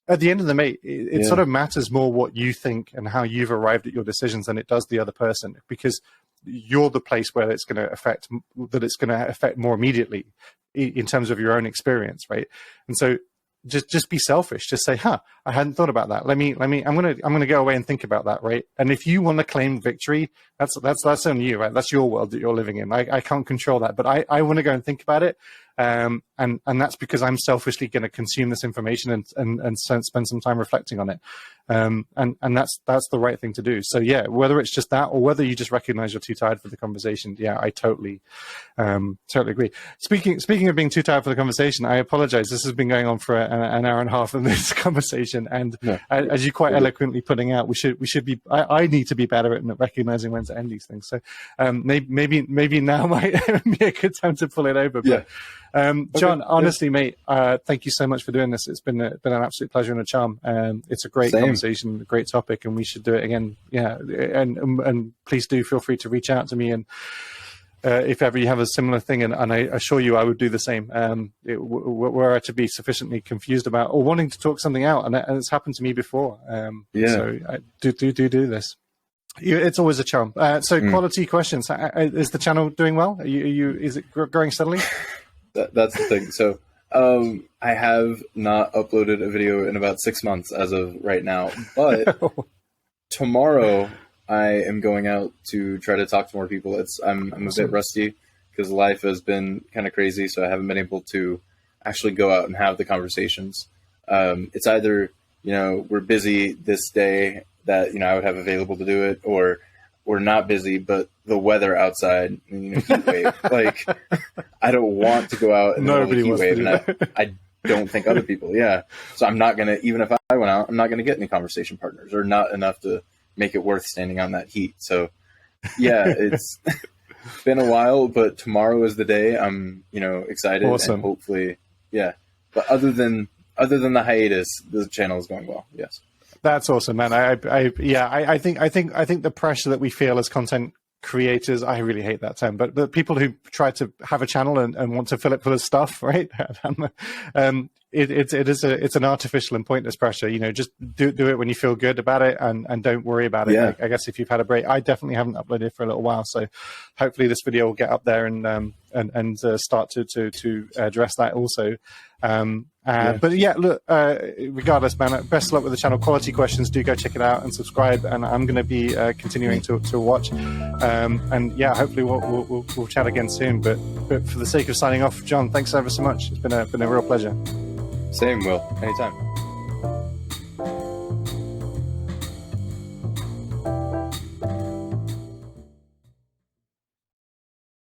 at the end of the day, it sort of matters more what you think and how you've arrived at your decisions than it does the other person, because you're the place where it's going to affect more immediately in terms of your own experience, right? And so just be selfish. Just say, I hadn't thought about that. I'm gonna go away and think about that, right? And if you want to claim victory, that's on you, right? That's your world that you're living in. I can't control that, but I want to go and think about it. And and that's because I'm selfishly going to consume this information and spend some time reflecting on it. And that's the right thing to do. So yeah, whether it's just that or whether you just recognize you're too tired for the conversation, yeah, I totally agree. Speaking of being too tired for the conversation, I apologize. This has been going on for an hour and a half in this conversation, and as you quite eloquently putting out, we should be. I need to be better at recognizing when to end these things. So maybe now might be a good time to pull it over. But John, honestly, mate, thank you so much for doing this. It's been an absolute pleasure and a charm. It's a great conversation, a great topic, and we should do it again. Yeah, and please do feel free to reach out to me, and if ever you have a similar thing, and I assure you I would do the same. Were I to be sufficiently confused about or wanting to talk something out, and it's happened to me before. So I do this. It's always a charm. So quality questions. Is the channel doing well? Is it growing steadily? That's the thing. So I have not uploaded a video in about 6 months as of right now, but tomorrow I am going out to try to talk to more people. I'm a bit rusty because life has been kind of crazy, so I haven't been able to actually go out and have the conversations. It's either, we're busy this day that, I would have available to do it, or we're not busy, but the weather outside, heat wave. Like, I don't want to go out in the heat wave, and I don't think other people. Yeah, so I'm not gonna. Even if I went out, I'm not gonna get any conversation partners, or not enough to make it worth standing on that heat. So, yeah, it's been a while, but tomorrow is the day. I'm, excited, and hopefully, yeah. But other than the hiatus, the channel is going well. Yes. That's awesome, man. I think the pressure that we feel as content creators, I really hate that term, but the people who try to have a channel and want to fill it full of stuff, right? It's an artificial and pointless pressure. Just do it when you feel good about it, and don't worry about it. Yeah. I guess if you've had a break, I definitely haven't uploaded for a little while, so hopefully this video will get up there and start to address that also. But yeah, look, regardless, man, best of luck with the channel. Quality questions, do go check it out and subscribe, and I'm going to be continuing to watch, and yeah, hopefully we'll chat again soon, but for the sake of signing off, John, thanks ever so much. It's been a real pleasure. Same, Will. Anytime.